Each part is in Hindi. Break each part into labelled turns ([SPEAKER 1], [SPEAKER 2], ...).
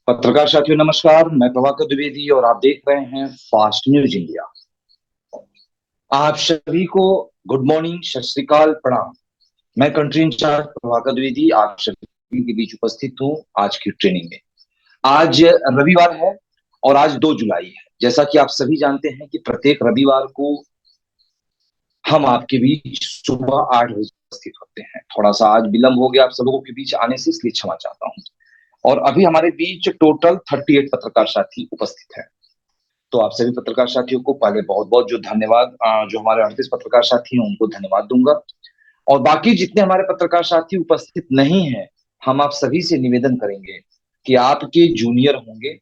[SPEAKER 1] पत्रकार साथियों नमस्कार। मैं प्रभाकर द्विवेदी और आप देख रहे हैं फास्ट न्यूज इंडिया। आप सभी को गुड मॉर्निंग, सत श्री अकाल, प्रणाम। मैं कंट्री इंचार्ज प्रभाकर द्विवेदी आप सभी के बीच उपस्थित हूँ आज की ट्रेनिंग में। आज रविवार है और आज 2 जुलाई है। जैसा कि आप सभी जानते हैं कि प्रत्येक रविवार को हम आपके बीच सुबह 8 बजे उपस्थित होते हैं। थोड़ा सा आज विलंब हो गया आप सब लोगों के बीच आने से, इसलिए क्षमा चाहता हूँ। और अभी हमारे बीच टोटल 38 पत्रकार साथी उपस्थित हैं। तो आप सभी पत्रकार साथियों को पहले बहुत बहुत जो धन्यवाद, जो हमारे 38 पत्रकार साथी हैं उनको धन्यवाद दूंगा। और बाकी जितने हमारे पत्रकार साथी उपस्थित नहीं हैं, हम आप सभी से निवेदन करेंगे कि आपके जूनियर होंगे,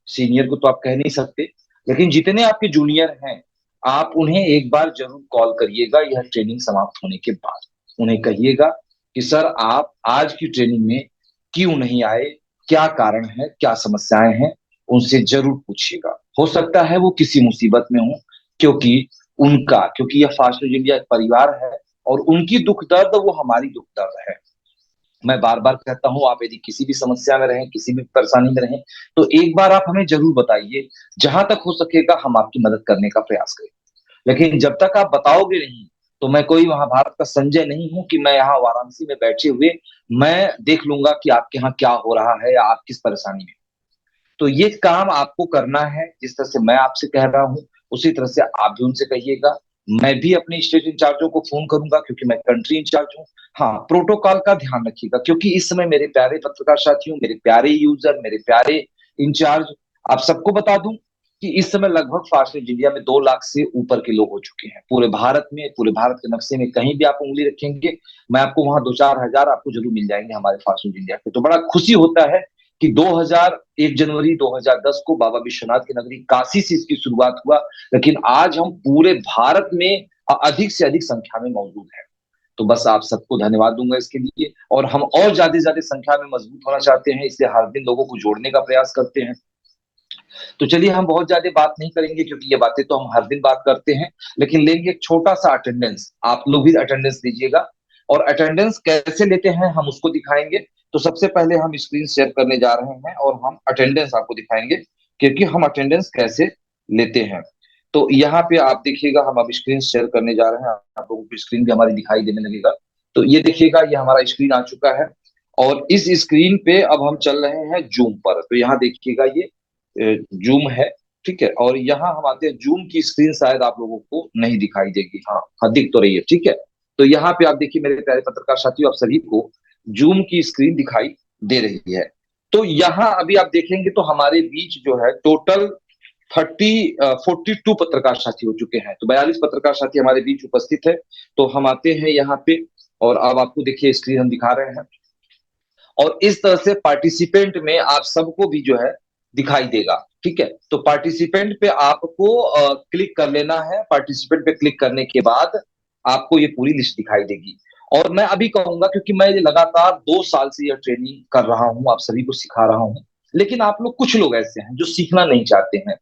[SPEAKER 1] सीनियर को तो आप कह नहीं सकते, लेकिन जितने आपके जूनियर हैं आप उन्हें एक बार जरूर कॉल करिएगा यह ट्रेनिंग समाप्त होने के बाद। उन्हें कहिएगा कि सर आप आज की ट्रेनिंग में क्यों नहीं आए, क्या कारण है, क्या समस्याएं हैं, उनसे जरूर पूछिएगा। हो सकता है वो किसी मुसीबत में हो, क्योंकि यह फास्ट न्यूज इंडिया एक परिवार है और उनकी दुख दर्द वो हमारी दुख दर्द है। मैं बार बार कहता हूं, आप यदि किसी भी समस्या में रहें, किसी भी परेशानी में रहें, तो एक बार आप हमें जरूर बताइए। जहां तक हो सकेगा हम आपकी मदद करने का प्रयास करें। लेकिन जब तक आप बताओगे नहीं, तो मैं कोई महाभारत का संजय नहीं हूं कि मैं यहाँ वाराणसी में बैठे हुए मैं देख लूंगा कि आपके यहाँ क्या हो रहा है या आप किस परेशानी में। तो ये काम आपको करना है। जिस तरह से मैं आपसे कह रहा हूँ उसी तरह से आप भी उनसे कहिएगा। मैं भी अपने स्टेट इंचार्जों को फोन करूंगा क्योंकि मैं कंट्री इंचार्ज हूँ। हाँ, प्रोटोकॉल का ध्यान रखिएगा क्योंकि इस समय मेरे प्यारे पत्रकार साथियों, मेरे प्यारे यूजर, मेरे प्यारे इंचार्ज, आप सबको बता दूं कि इस समय लगभग फास्ट न्यूज इंडिया में 2 लाख से ऊपर के लोग हो चुके हैं पूरे भारत में। पूरे भारत के नक्शे में कहीं भी आप उंगली रखेंगे, मैं आपको वहां 2-4 हजार आपको जरूर मिल जाएंगे हमारे फास्ट न्यूज इंडिया के। तो बड़ा खुशी होता है कि 1 जनवरी 2010 को बाबा विश्वनाथ की नगरी काशी से इसकी शुरुआत हुआ, लेकिन आज हम पूरे भारत में अधिक से अधिक संख्या में मौजूद हैं। तो बस आप सबको धन्यवाद दूंगा इसके लिए। और हम और ज्यादा ज्यादा संख्या में मजबूत होना चाहते हैं, इसलिए हर दिन लोगों को जोड़ने का प्रयास करते हैं। तो चलिए, हम बहुत ज्यादा बात नहीं करेंगे क्योंकि ये बातें तो हम हर दिन बात करते हैं, लेकिन लेंगे एक छोटा सा अटेंडेंस। आप लोग भी अटेंडेंस दीजिएगा और अटेंडेंस कैसे लेते हैं हम उसको दिखाएंगे। तो सबसे पहले हम स्क्रीन शेयर करने जा रहे हैं और हम अटेंडेंस आपको दिखाएंगे क्योंकि हम अटेंडेंस कैसे लेते हैं। तो यहाँ पे आप देखिएगा, हम अब स्क्रीन शेयर करने जा रहे हैं। आप लोगों को स्क्रीन भी हमारी दिखाई देने लगेगा। तो ये देखिएगा, ये हमारा स्क्रीन आ चुका है और इस स्क्रीन पे अब हम चल रहे हैं जूम पर। तो यहाँ देखिएगा, ये जूम है, ठीक है। और यहाँ हम आते हैं, जूम की स्क्रीन शायद आप लोगों को नहीं दिखाई देगी। हाँ हाँ, दिख तो रही है, ठीक है। तो यहाँ पे आप देखिए मेरे प्यारे पत्रकार साथियों, आप सभी को जूम की स्क्रीन दिखाई दे रही है। तो यहाँ अभी आप देखेंगे तो हमारे बीच जो है टोटल 42 पत्रकार साथी हो चुके हैं। तो 42 पत्रकार साथी हमारे बीच उपस्थित है। तो हम आते हैं यहाँ पे और अब आपको देखिए स्क्रीन हम दिखा रहे हैं और इस तरह से पार्टिसिपेंट में आप सबको भी जो है दिखाई देगा, ठीक है। तो पार्टिसिपेंट पे आपको क्लिक कर लेना है। पार्टिसिपेंट पे क्लिक करने के बाद आपको ये पूरी लिस्ट दिखाई देगी। और मैं अभी कहूंगा, क्योंकि मैं लगातार 2 साल से यह ट्रेनिंग कर रहा हूं, आप सभी को सिखा रहा हूं, लेकिन आप लोग कुछ लोग ऐसे हैं जो सीखना नहीं चाहते हैं।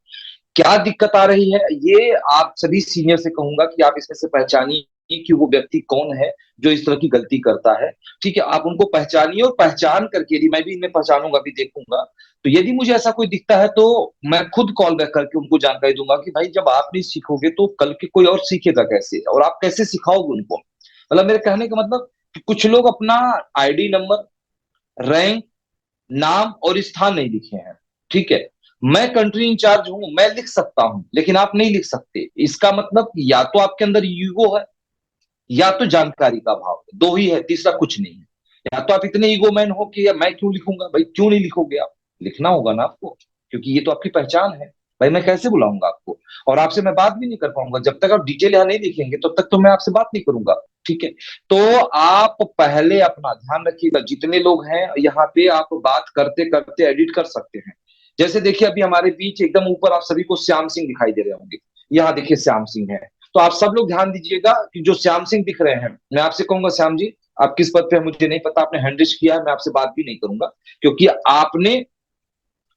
[SPEAKER 1] क्या दिक्कत आ रही है, ये आप सभी सीनियर से कहूंगा कि आप इसमें से पहचानिए कि वो व्यक्ति कौन है जो इस तरह की गलती करता है, ठीक है। आप उनको पहचानिए और पहचान करके, यदि मैं भी इनमें पहचानूंगा, भी देखूंगा, तो यदि मुझे ऐसा कोई दिखता है तो मैं खुद कॉल बैक करके उनको जानकारी दूंगा कि भाई जब आप नहीं सीखोगे तो कल के कोई और सीखेगा कैसे, और आप कैसे सिखाओगे उनको। मतलब मेरे कहने का मतलब कि कुछ लोग अपना आईडी नंबर, रैंक, नाम और स्थान नहीं लिखे हैं, ठीक है। मैं कंट्री इंचार्ज हूं, मैं लिख सकता हूं, लेकिन आप नहीं लिख सकते। इसका मतलब या तो आपके अंदर ईगो है या तो जानकारी का अभाव है, दो ही है, तीसरा कुछ नहीं है। या तो आप इतने ईगो मैन हो कि मैं क्यों लिखूंगा, भाई क्यों नहीं लिखोगे आप, लिखना होगा ना आपको, क्योंकि ये तो आपकी पहचान है। भाई मैं कैसे बुलाऊंगा आपको, और आपसे मैं बात भी नहीं कर पाऊंगा जब तक आप डिटेल यहाँ नहीं लिखेंगे, तब तक तो मैं आपसे बात नहीं करूंगा, ठीक है। तो आप पहले अपना ध्यान रखिएगा। जितने लोग हैं यहाँ पे, आप बात करते करते एडिट कर सकते हैं। जैसे देखिए, अभी हमारे बीच एकदम ऊपर आप सभी को श्याम सिंह दिखाई दे रहे होंगे। यहाँ देखिए श्याम सिंह है। तो आप सब लोग ध्यान दीजिएगा कि जो श्याम सिंह दिख रहे हैं, मैं आपसे कहूंगा श्याम जी, आप किस पद पे हैं मुझे नहीं पता, आपने हैंड रेज किया है, मैं आपसे बात भी नहीं करूंगा क्योंकि आपने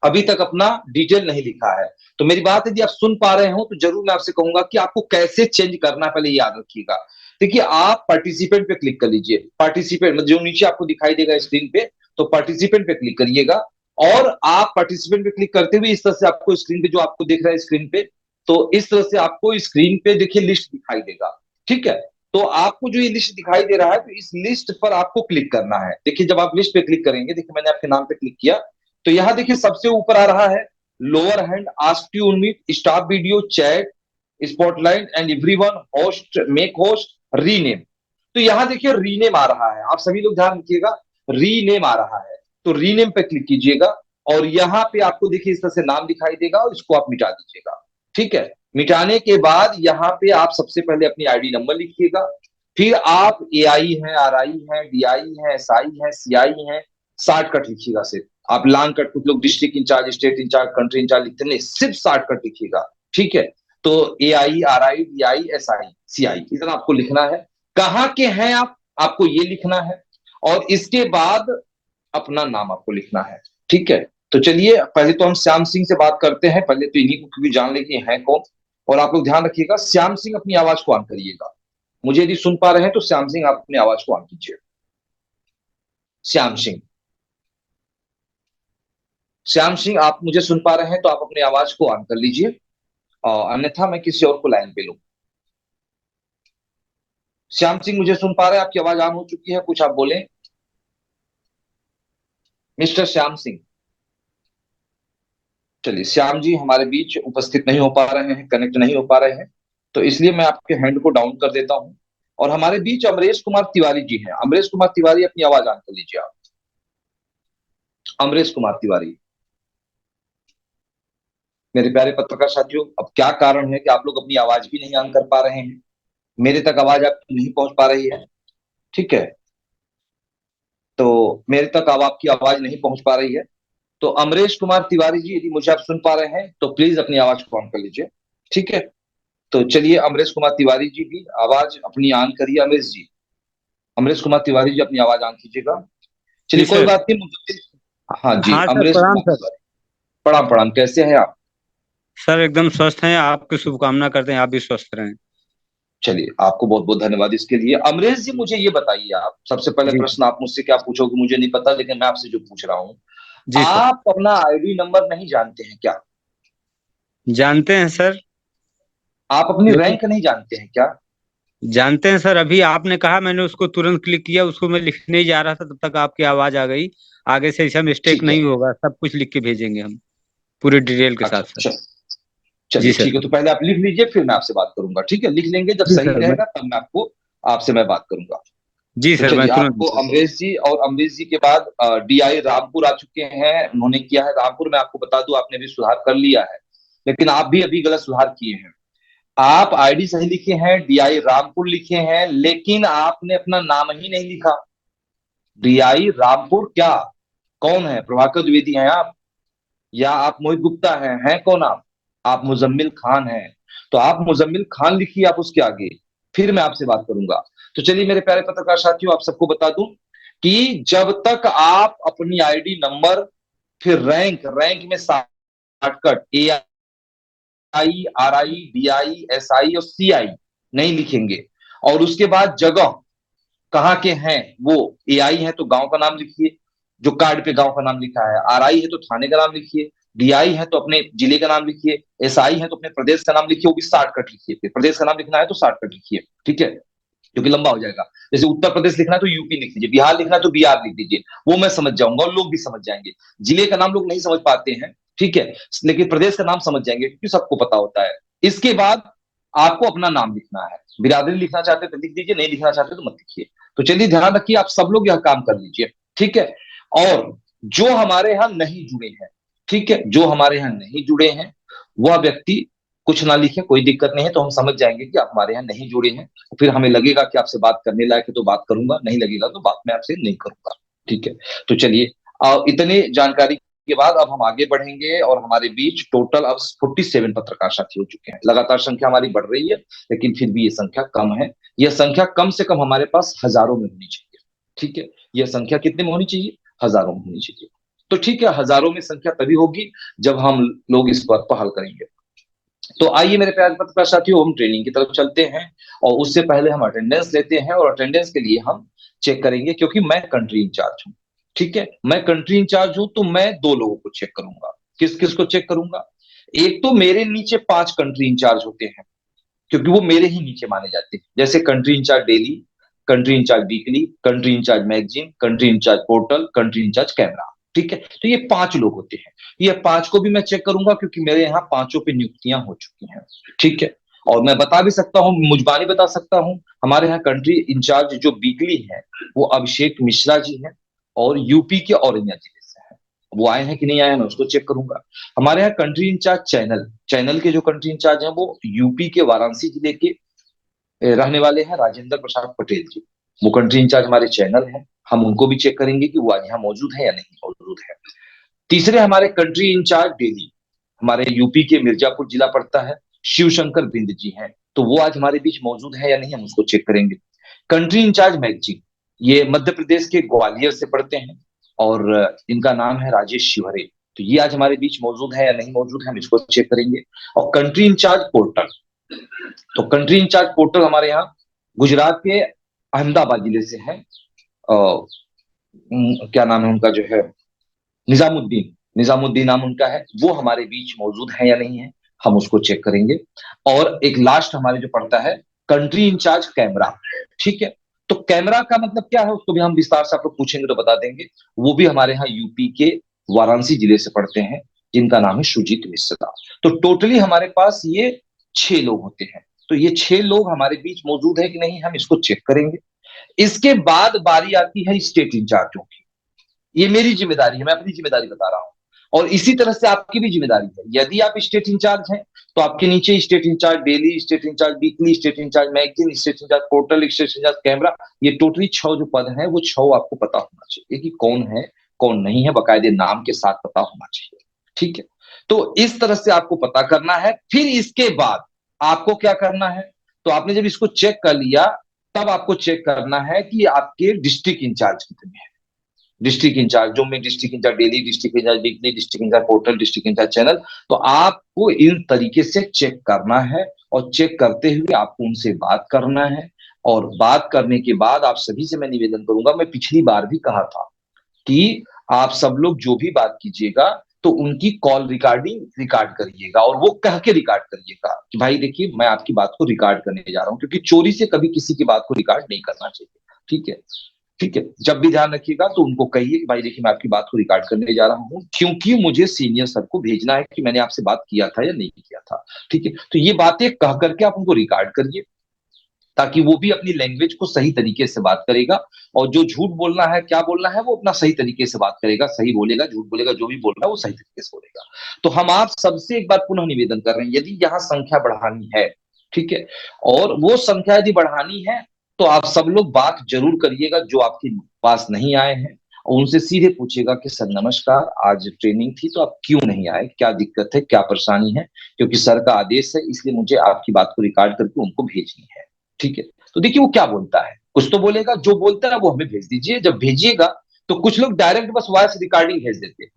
[SPEAKER 1] अभी तक अपना डिटेल नहीं लिखा है। तो मेरी बात यदि आप सुन पा रहे हो तो जरूर मैं आपसे कहूंगा कि आपको कैसे चेंज करना है, पहले याद रखिएगा। देखिए आप पार्टिसिपेंट पे क्लिक कर लीजिए, पार्टिसिपेंट जो नीचे आपको दिखाई देगा स्क्रीन पे, तो पार्टिसिपेंट पे क्लिक करिएगा। और आप पार्टिसिपेंट पे क्लिक करते हुए इस तरह से आपको स्क्रीन पे जो आपको दिख रहा है स्क्रीन पे, तो इस तरह से आपको स्क्रीन पे देखिए लिस्ट दिखाई देगा। ठीक है, तो आपको जो ये लिस्ट दिखाई दे रहा है, तो इस लिस्ट पर आपको क्लिक करना है। देखिए जब आप लिस्ट पे क्लिक करेंगे, देखिए मैंने आपके नाम पे क्लिक किया, तो यहां देखिए सबसे ऊपर आ रहा है lower hand ask you meet stop video chat spotlight and everyone host make host rename. तो यहां देखिए रीनेम आ रहा है, आप सभी लोग ध्यान रखिएगा, रीनेम आ रहा है। तो रीनेम पे क्लिक कीजिएगा और यहाँ पे आपको देखिए इस तरह से नाम दिखाई देगा और इसको आप मिटा दीजिएगा। ठीक है, मिटाने के बाद यहाँ पे आप सबसे पहले अपनी आईडी नंबर लिखिएगा, फिर आप एआई है, आरआई है, डीआई है, एसआई है, सीआई है, शॉर्टकट लिखिएगा सिर्फ। आप लॉन्ग कट कुछ लोग district incharge, state incharge, country incharge लिखते नहीं, सिर्फ शॉर्टकट लिखिएगा। ठीक है, तो A I, R I, D I, S I, C I, इतना आपको लिखना है। कहाँ के हैं आप, आपको ये लिखना है, और इसके बाद अपना नाम आपको लिखना है। ठीक है, तो चलिए पहले तो हम श्याम सिंह से बात करते हैं, पहले तो इन्हीं को क्योंकि जान ले कि हैं कौन। और आप लोग ध्यान रखिएगा, श्याम सिंह अपनी आवाज को ऑन करिएगा। मुझे यदि सुन पा रहे हैं तो श्याम सिंह आप अपनी आवाज को ऑन कीजिए। श्याम सिंह, श्याम सिंह आप मुझे सुन पा रहे हैं तो आप अपनी आवाज को ऑन कर लीजिए, और अन्यथा मैं किसी और को लाइन पे लूं। श्याम सिंह मुझे सुन पा रहे हैं, आपकी आवाज ऑन हो चुकी है, कुछ आप बोलें मिस्टर श्याम सिंह। चलिए श्याम जी हमारे बीच उपस्थित नहीं हो पा रहे हैं, कनेक्ट नहीं हो पा रहे हैं, तो इसलिए मैं आपके हैंड को डाउन कर देता हूं। और हमारे बीच अमरेश कुमार तिवारी जी हैं। अमरेश कुमार तिवारी अपनी आवाज ऑन कर लीजिए आप। अमरेश कुमार तिवारी, मेरे प्यारे पत्रकार साथियों, अब क्या कारण है कि आप लोग अपनी आवाज भी नहीं ऑन कर पा रहे हैं, मेरे तक आवाज आपकी नहीं पहुंच पा रही है। ठीक है, तो मेरे तक अब आपकी आवाज नहीं पहुंच पा रही है। तो अमरेश कुमार तिवारी जी यदि मुझे आप सुन पा रहे हैं तो प्लीज अपनी आवाज को ऑन कर लीजिए। ठीक है, तो चलिए अमरेश कुमार तिवारी जी भी आवाज अपनी ऑन करिए। अमरेश जी, अमरेश कुमार तिवारी जी अपनी आवाज ऑन कीजिएगा।
[SPEAKER 2] जी
[SPEAKER 1] चलिए कोई
[SPEAKER 2] सर।
[SPEAKER 1] बात नहीं, मुझे हाँ जी
[SPEAKER 2] हाँ सर,
[SPEAKER 1] अमरेश
[SPEAKER 2] प्रणाम
[SPEAKER 1] कुमार
[SPEAKER 2] सर।
[SPEAKER 1] तिवारी, प्रणाम प्रणाम, कैसे हैं आप?
[SPEAKER 2] सर एकदम स्वस्थ हैं, आपकी शुभकामना करते हैं, आप भी स्वस्थ रहें।
[SPEAKER 1] चलिए आपको बहुत बहुत धन्यवाद इसके लिए। अमरेश जी मुझे ये बताइए, आप सबसे पहले
[SPEAKER 2] जी
[SPEAKER 1] प्रश्न आप मुझसे क्या पूछोगे मुझे नहीं पता, लेकिन मैं आपसे जो पूछ रहा हूँ,
[SPEAKER 2] जी सर।
[SPEAKER 1] आप अपना आईडी नंबर नहीं जानते हैं क्या?
[SPEAKER 2] जानते हैं सर।
[SPEAKER 1] आप अपनी
[SPEAKER 2] लेकिन
[SPEAKER 1] रैंक नहीं जानते हैं क्या?
[SPEAKER 2] जानते हैं सर, अभी आपने कहा मैंने उसको तुरंत क्लिक किया, उसको मैं लिखने ही जा रहा था तब तक आपकी आवाज आ गई। आगे से ऐसा मिस्टेक
[SPEAKER 1] ठीक है,
[SPEAKER 2] नहीं होगा, सब कुछ लिख के भेजेंगे हम, पूरी डिटेल के
[SPEAKER 1] अच्छा
[SPEAKER 2] साथ सर। जी
[SPEAKER 1] चलिए
[SPEAKER 2] सर।
[SPEAKER 1] ठीक है, तो पहले आप लिख लीजिए फिर मैं आपसे बात करूंगा। ठीक है, लिख लेंगे, जब
[SPEAKER 2] जी
[SPEAKER 1] सही
[SPEAKER 2] सर मैं
[SPEAKER 1] रहेगा तब मैं आपको आपसे मैं बात करूंगा।
[SPEAKER 2] जी
[SPEAKER 1] तो
[SPEAKER 2] सर, मैं
[SPEAKER 1] चलिए
[SPEAKER 2] तुरंत
[SPEAKER 1] आपको अमरीश जी, और अमरीश जी के बाद डीआई रामपुर आ चुके हैं, उन्होंने किया है रामपुर। मैं आपको बता दूं आपने भी सुधार कर लिया है, लेकिन आप भी अभी गलत सुधार किए हैं। आप आईडी सही लिखे हैं, डीआई रामपुर लिखे हैं, लेकिन आपने अपना नाम ही नहीं लिखा। डीआई रामपुर क्या, कौन है? प्रभाकर द्विवेदी हैं आप, या आप मोहित गुप्ता हैं कौन आप मुजम्मिल खान हैं। तो आप मुजम्मिल खान लिखिए आप उसके आगे, फिर मैं आपसे बात करूंगा। तो चलिए मेरे प्यारे पत्रकार साथियों, आप सबको बता दूं कि जब तक आप अपनी आईडी नंबर, फिर रैंक, रैंक में shortcut A I, R I, D I, S आई और सी आई नहीं लिखेंगे, और उसके बाद जगह कहाँ के हैं, वो ए आई है तो गांव का नाम लिखिए, जो कार्ड पे गांव का नाम लिखा है, आर आई है तो थाने का नाम लिखिए, डी आई है तो अपने जिले का नाम लिखिए, एस आई है तो अपने प्रदेश का नाम लिखिए, वो भी शॉर्टकट लिखिए। फिर प्रदेश का नाम लिखना है तो शॉर्टकट लिखिए। ठीक है, क्योंकि लंबा हो जाएगा। जैसे उत्तर प्रदेश लिखना है तो यूपी लिख लीजिए, बिहार लिखना है तो बिहार लिख दीजिए, वो मैं समझ जाऊंगा और लोग भी समझ जाएंगे। जिले का नाम लोग नहीं समझ पाते हैं, ठीक है, लेकिन प्रदेश का नाम समझ जाएंगे क्योंकि सबको पता होता है। इसके बाद आपको अपना नाम लिखना है, बिरादरी लिखना चाहते तो लिख दीजिए, नहीं लिखना चाहते तो मत लिखिए। तो चलिए ध्यान रखिए, आप सब लोग यह काम कर लीजिए। ठीक है, और जो हमारे यहाँ नहीं जुड़े हैं, ठीक है, जो हमारे यहाँ नहीं जुड़े हैं वह व्यक्ति कुछ ना लिखे, कोई दिक्कत नहीं है, तो हम समझ जाएंगे कि आप हमारे यहाँ नहीं जुड़े हैं। तो फिर हमें लगेगा कि आपसे बात करने लायक है तो बात करूंगा, नहीं लगेगा तो बात मैं आपसे नहीं करूंगा। ठीक है, तो चलिए इतनी जानकारी के बाद अब हम आगे बढ़ेंगे, और हमारे बीच टोटल अब 47 पत्रकार साथी हो चुके हैं। लगातार संख्या हमारी बढ़ रही है, लेकिन फिर भी ये संख्या कम है। यह संख्या कम से कम हमारे पास हजारों में होनी चाहिए। ठीक है, यह संख्या कितने में होनी चाहिए? हजारों में होनी चाहिए। तो ठीक है, हजारों में संख्या तभी होगी जब हम लोग इस पर पहल करेंगे। तो आइए मेरे प्यारे पत्रकार साथियों, हम ट्रेनिंग की तरफ चलते हैं और उससे पहले हम अटेंडेंस लेते हैं। और अटेंडेंस के लिए हम चेक करेंगे, क्योंकि मैं कंट्री इंचार्ज हूँ। ठीक है, मैं कंट्री इंचार्ज हूं तो मैं दो लोगों को चेक करूंगा। किस किस को चेक करूंगा? एक तो मेरे नीचे 5 कंट्री इंचार्ज होते हैं, क्योंकि वो मेरे ही नीचे माने जाते हैं, जैसे country incharge daily, country incharge weekly, country incharge magazine, country incharge portal, country incharge camera. ठीक है, तो ये 5 लोग होते हैं। ये 5 को भी मैं चेक करूंगा, क्योंकि मेरे यहाँ पांचों पे नियुक्तियां हो चुकी हैं। ठीक है, और मैं बता भी सकता हूँ, मुजबानी बता सकता हूँ, हमारे यहाँ कंट्री इंचार्ज जो वीकली है वो अभिषेक मिश्रा जी हैं, और यूपी के औरैया जिले से हैं। वो आए हैं कि नहीं आए हैं, मैं उसको चेक करूंगा। हमारे यहाँ कंट्री इंचार्ज चैनल, चैनल के जो कंट्री इंचार्ज हैं वो यूपी के वाराणसी जिले के रहने वाले हैं राजेंद्र प्रसाद पटेल जी। वो कंट्री इंचार्ज हमारे चैनल हैं। हम उनको भी चेक करेंगे कि वो आज यहाँ मौजूद है या नहीं मौजूद है। तीसरे हमारे कंट्री इंचार्ज डेली, हमारे यूपी के मिर्जापुर जिला पड़ता है, शिवशंकर बिंद जी हैं। तो वो आज हमारे बीच मौजूद है या नहीं, हम उसको चेक करेंगे। कंट्री इंचार्ज मैगजीन, ये मध्य प्रदेश के ग्वालियर से पढ़ते हैं, और इनका नाम है राजेश शिवहरे। तो ये आज हमारे बीच मौजूद है या नहीं मौजूद है, हम इसको चेक करेंगे। और कंट्री इंचार्ज पोर्टल, तो कंट्री इंचार्ज पोर्टल हमारे यहाँ गुजरात के अहमदाबाद जिले से है। क्या नाम है उनका जो है, निजामुद्दीन, निजामुद्दीन नाम उनका है। वो हमारे बीच मौजूद है या नहीं है, हम उसको चेक करेंगे। और एक लास्ट हमारे जो पड़ता है कंट्री इंचार्ज कैमरा। ठीक है, तो कैमरा का मतलब क्या है उसको भी हम विस्तार से आप लोग पूछेंगे तो बता देंगे। वो भी हमारे यहाँ यूपी के वाराणसी जिले से पढ़ते हैं, जिनका नाम है सुजीत मिश्रा। तो टोटली हमारे पास ये 6 लोग होते हैं। तो ये 6 लोग हमारे बीच मौजूद है कि नहीं, हम इसको चेक करेंगे। इसके बाद बारी आती है स्टेट इंचार्जों की। ये मेरी जिम्मेदारी है, मैं अपनी जिम्मेदारी बता रहा हूं। और इसी तरह से आपकी भी जिम्मेदारी है। यदि आप स्टेट इंचार्ज हैं तो आपके नीचे state incharge daily, state incharge weekly, state incharge magazine, state incharge portal, state incharge camera, ये टोटली 6 जो पद हैं वो 6 आपको पता होना चाहिए कि कौन है कौन नहीं है, बकायदे नाम के साथ पता होना चाहिए। ठीक है, तो इस तरह से आपको पता करना है। फिर इसके बाद आपको क्या करना है, तो आपने जब इसको चेक कर लिया, तब आपको चेक करना है कि आपके डिस्ट्रिक्ट इंचार्ज कितने हैं। डिस्ट्रिक्ट इंचार्ज, जो मैं district incharge daily, district incharge weekly, district incharge portal, district incharge channel, तो आपको इन तरीके से चेक करना है। और चेक करते हुए आपको उनसे बात करना है। और बात करने के बाद आप सभी से मैं निवेदन करूंगा, मैं पिछली बार भी कहा था कि आप सब लोग जो भी बात कीजिएगा तो उनकी कॉल रिकॉर्डिंग रिकॉर्ड करिएगा, और वो कह के रिकॉर्ड करिएगा कि भाई देखिए मैं आपकी बात को रिकॉर्ड करने जा रहा हूं, क्योंकि चोरी से कभी किसी की बात को रिकॉर्ड नहीं करना चाहिए। ठीक है, ठीक है, जब भी ध्यान रखिएगा तो उनको कहिए कि भाई देखिए मैं आपकी बात को रिकॉर्ड करने जा रहा हूँ, क्योंकि मुझे सीनियर सर को भेजना है कि मैंने आपसे बात किया था या नहीं किया था। ठीक है, तो ये बातें कह करके आप उनको रिकॉर्ड करिए, ताकि वो भी अपनी लैंग्वेज को सही तरीके से बात करेगा। और जो झूठ बोलना है, क्या बोलना है, वो अपना सही तरीके से बात करेगा, सही बोलेगा, झूठ बोलेगा, जो भी बोल रहा है वो सही तरीके से बोलेगा। तो हम आप सबसे एक बार पुनः निवेदन कर रहे हैं, यदि यहाँ संख्या बढ़ानी है, ठीक है, और वो संख्या यदि बढ़ानी है, तो आप सब लोग बात जरूर करिएगा जो आपके पास नहीं आए हैं, और उनसे सीधे पूछेगा कि सर नमस्कार, आज ट्रेनिंग थी तो आप क्यों नहीं आए, क्या दिक्कत है, क्या परेशानी है, क्योंकि सर का आदेश है, इसलिए मुझे आपकी बात को रिकॉर्ड करके उनको भेजनी है। ठीक है, तो देखिए वो क्या बोलता है, कुछ तो बोलेगा, जो बोलता है वो हमें भेज दीजिए। जब भेजिएगा तो कुछ लोग डायरेक्ट बस वॉइस रिकॉर्डिंग भेज देते हैं।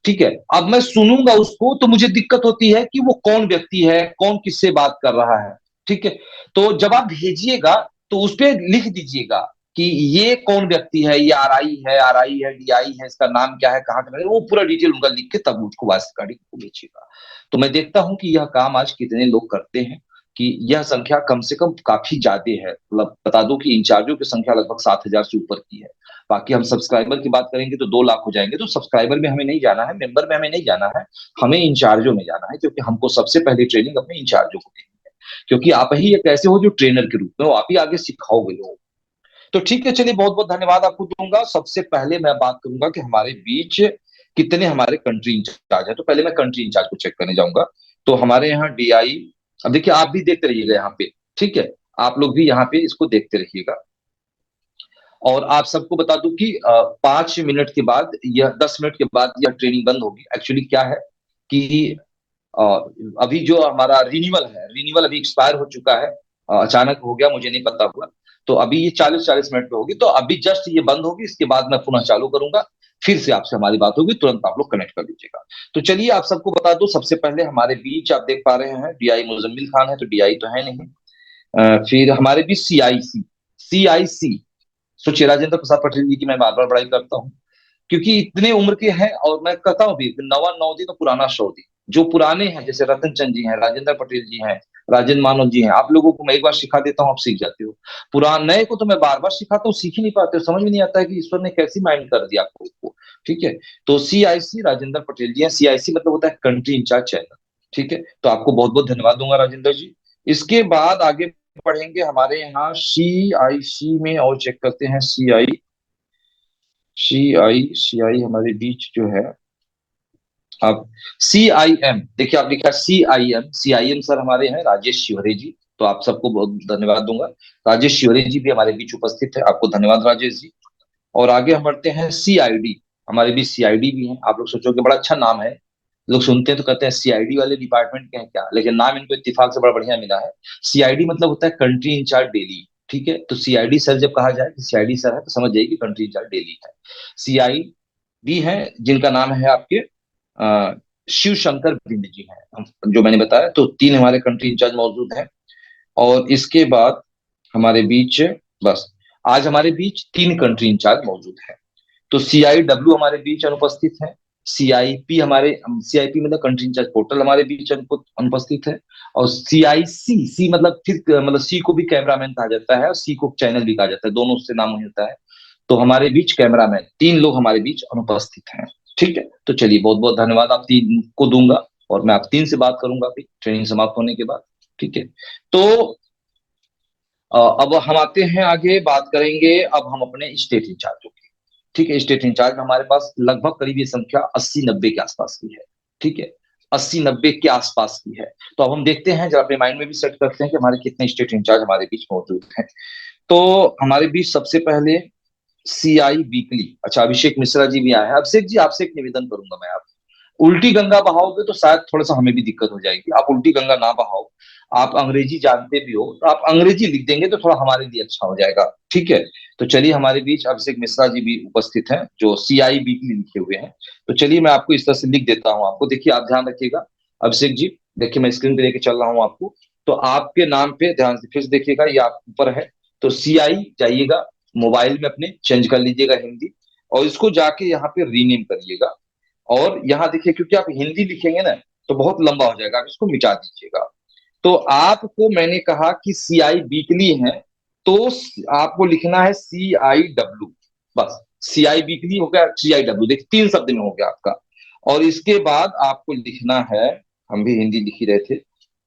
[SPEAKER 1] ठीक है, अब मैं सुनूंगा उसको तो मुझे दिक्कत होती है कि वो कौन व्यक्ति है, कौन किससे बात कर रहा है। ठीक है, तो जब आप भेजिएगा तो उस पर लिख दीजिएगा कि ये कौन व्यक्ति है, ये आरआई है, आरआई है, डीआई है, इसका नाम क्या है, कहाँ का है, वो पूरा डिटेल उनका लिख के तब उसको वॉइस रिकॉर्डिंग को भेजिएगा। तो मैं देखता हूं कि यह काम आज कितने लोग करते हैं, कि यह संख्या कम से कम काफी ज्यादा है। मतलब बता दूं कि इंचार्जों की संख्या लगभग 7,000 से ऊपर की है। बाकी हम सब्सक्राइबर की बात करेंगे तो 2 लाख हो जाएंगे। तो सब्सक्राइबर में हमें नहीं जाना है, मेंबर में हमें नहीं जाना है, हमें इंचार्जों में जाना है, क्योंकि हमको सबसे पहले ट्रेनिंग अपने इंचार्जों को देनी है। क्योंकि आप ही एक ऐसे हो जो ट्रेनर के रूप में हो, आप ही आगे सिखाओगे लोग। तो ठीक है, चलिए बहुत बहुत धन्यवाद आपको दूंगा। सबसे पहले मैं बात करूंगा कि हमारे बीच कितने हमारे कंट्री इंचार्ज है। तो पहले मैं कंट्री इंचार्ज को चेक करने जाऊंगा। तो हमारे यहाँ डीआई, अब देखिए आप भी देखते रहिएगा यहाँ पे, ठीक है, आप लोग भी यहाँ पे इसको देखते रहिएगा। और आप सबको बता दूं कि 5 मिनट के बाद, यह 10 मिनट के बाद यह ट्रेनिंग बंद होगी। एक्चुअली क्या है कि अ, अभी जो हमारा रिन्यूअल है, रिन्यूअल अभी एक्सपायर हो चुका है, अचानक हो गया, मुझे नहीं पता हुआ। तो अभी ये 40-40 मिनट पे होगी, तो अभी जस्ट ये बंद होगी, इसके बाद मैं पुनः चालू करूंगा, फिर से आपसे हमारी बात होगी, तुरंत आप लोग कनेक्ट कर लीजिएगा। तो चलिए आप सबको बता दूं, सबसे पहले हमारे बीच आप देख पा रहे हैं डीआई मुजम्मिल खान है, तो डीआई तो है नहीं। फिर हमारे बीच सीआईसी, सीआईसी सोचिए, राजेंद्र प्रसाद पटेल जी की मैं बार बार बड़ाई करता हूँ, क्योंकि इतने उम्र के हैं, और मैं कहता हूँ भी नवा नौदी तो पुराना सऊदी। जो पुराने हैं जैसे रतन चंद जी हैं, राजेंद्र पटेल जी हैं, राजेंद्र मानव जी हैं, आप लोगों को मैं एक बार सिखा देता हूँ, आप सीख जाते हो। पुराने को तो मैं बार बार सिखाता हूँ, सीख ही नहीं पाते हो, समझ में नहीं आता है कि ईश्वर ने कैसी माइंड कर दिया आपको उसको। ठीक है, तो सीआईसी राजेंद्र पटेल जी हैं, सीआईसी मतलब होता है कंट्री इंचार्ज चैनल। ठीक है, तो आपको बहुत बहुत धन्यवाद दूंगा राजेंद्र जी। इसके बाद आगे पढ़ेंगे हमारे यहाँ सीआईसी में, और चेक करते हैं सी आई हमारे बीच जो है। अब CIM देखिए, आप लिखा CIM सर हमारे हैं राजेश शिवरे जी, तो आप सबको बहुत धन्यवाद दूंगा। राजेश शिवरे जी भी हमारे बीच उपस्थित है, आपको धन्यवाद राजेश जी। और आगे हम बढ़ते हैं CID, हमारे बीच CID भी हैं। आप लोग सोचोगे बड़ा अच्छा नाम है, लोग सुनते हैं तो कहते हैं CID वाले डिपार्टमेंट के हैं क्या, लेकिन नाम इनको इत्तेफाक से बड़ा बढ़िया मिला है। CID मतलब होता है कंट्री इंचार्ज डेली। ठीक है, तो CID सर जब कहा जाए कि CID सर है, तो समझ जाइए कि कंट्री इंचार्ज डेली है। CID है जिनका नाम है आपके शिव शंकर बिंद जी हैं, जो मैंने बताया, तो तीन हमारे कंट्री इंचार्ज मौजूद हैं। और इसके बाद हमारे बीच, बस आज हमारे बीच तीन कंट्री इंचार्ज मौजूद हैं। तो CIW हमारे बीच अनुपस्थित है, CIP मतलब कंट्री इंचार्ज पोर्टल हमारे बीच अनुपस्थित है, और CIC मतलब फिर मतलब सी को भी कैमरामैन कहा जाता है और सी को चैनल भी कहा जाता है, दोनों से नाम वही होता है। तो हमारे बीच कैमरामैन तीन लोग हमारे बीच अनुपस्थित हैं। ठीक है, तो चलिए बहुत बहुत धन्यवाद आप तीन को दूंगा, और मैं आप तीन से बात करूंगा अभी ट्रेनिंग समाप्त होने के बाद। ठीक है, तो अब हम आते हैं आगे, बात करेंगे अब हम अपने स्टेट इंचार्जों की। ठीक है, स्टेट इंचार्ज में हमारे पास लगभग करीब ये संख्या 80-90 के आसपास की है। ठीक है, 80-90 के आसपास की है। तो अब हम देखते हैं, जरा अपने माइंड में भी सेट करते हैं कि हमारे कितने स्टेट इंचार्ज हमारे बीच मौजूद हैं। तो हमारे बीच सबसे पहले CI वीकली, अच्छा अभिषेक मिश्रा जी भी आए हैं। अभिषेक जी आपसे एक निवेदन करूंगा मैं, आप उल्टी गंगा बहाओगे तो शायद थोड़ा सा हमें भी दिक्कत हो जाएगी, आप उल्टी गंगा ना बहाओ। आप अंग्रेजी जानते भी हो तो आप अंग्रेजी लिख देंगे तो थोड़ा हमारे लिए अच्छा हो जाएगा। ठीक है, तो चलिए हमारे बीच अभिषेक मिश्रा जी भी उपस्थित हैं, जो CI वीकली लिखे हुए हैं। तो चलिए मैं आपको इस तरह से लिख देता हूँ, आपको देखिए, आप ध्यान रखिएगा। अभिषेक जी देखिए, मैं स्क्रीन पे लेके चल रहा हूँ आपको, तो आपके नाम पे ध्यान से फिर से देखिएगा, ये आप ऊपर है, तो CI जाइएगा, मोबाइल में अपने चेंज कर लीजिएगा हिंदी, और इसको जाके यहाँ पे रीनेम करिएगा। और यहाँ देखिए, क्योंकि आप हिंदी लिखेंगे ना तो बहुत लंबा हो जाएगा, आप इसको मिटा दीजिएगा। तो आपको मैंने कहा कि CI वीकली है, तो आपको लिखना है CIW, बस CI वीकली हो गया, CIW देखिए, तीन शब्द में हो गया आपका। और इसके बाद आपको लिखना है, हम भी हिंदी लिख ही रहे थे,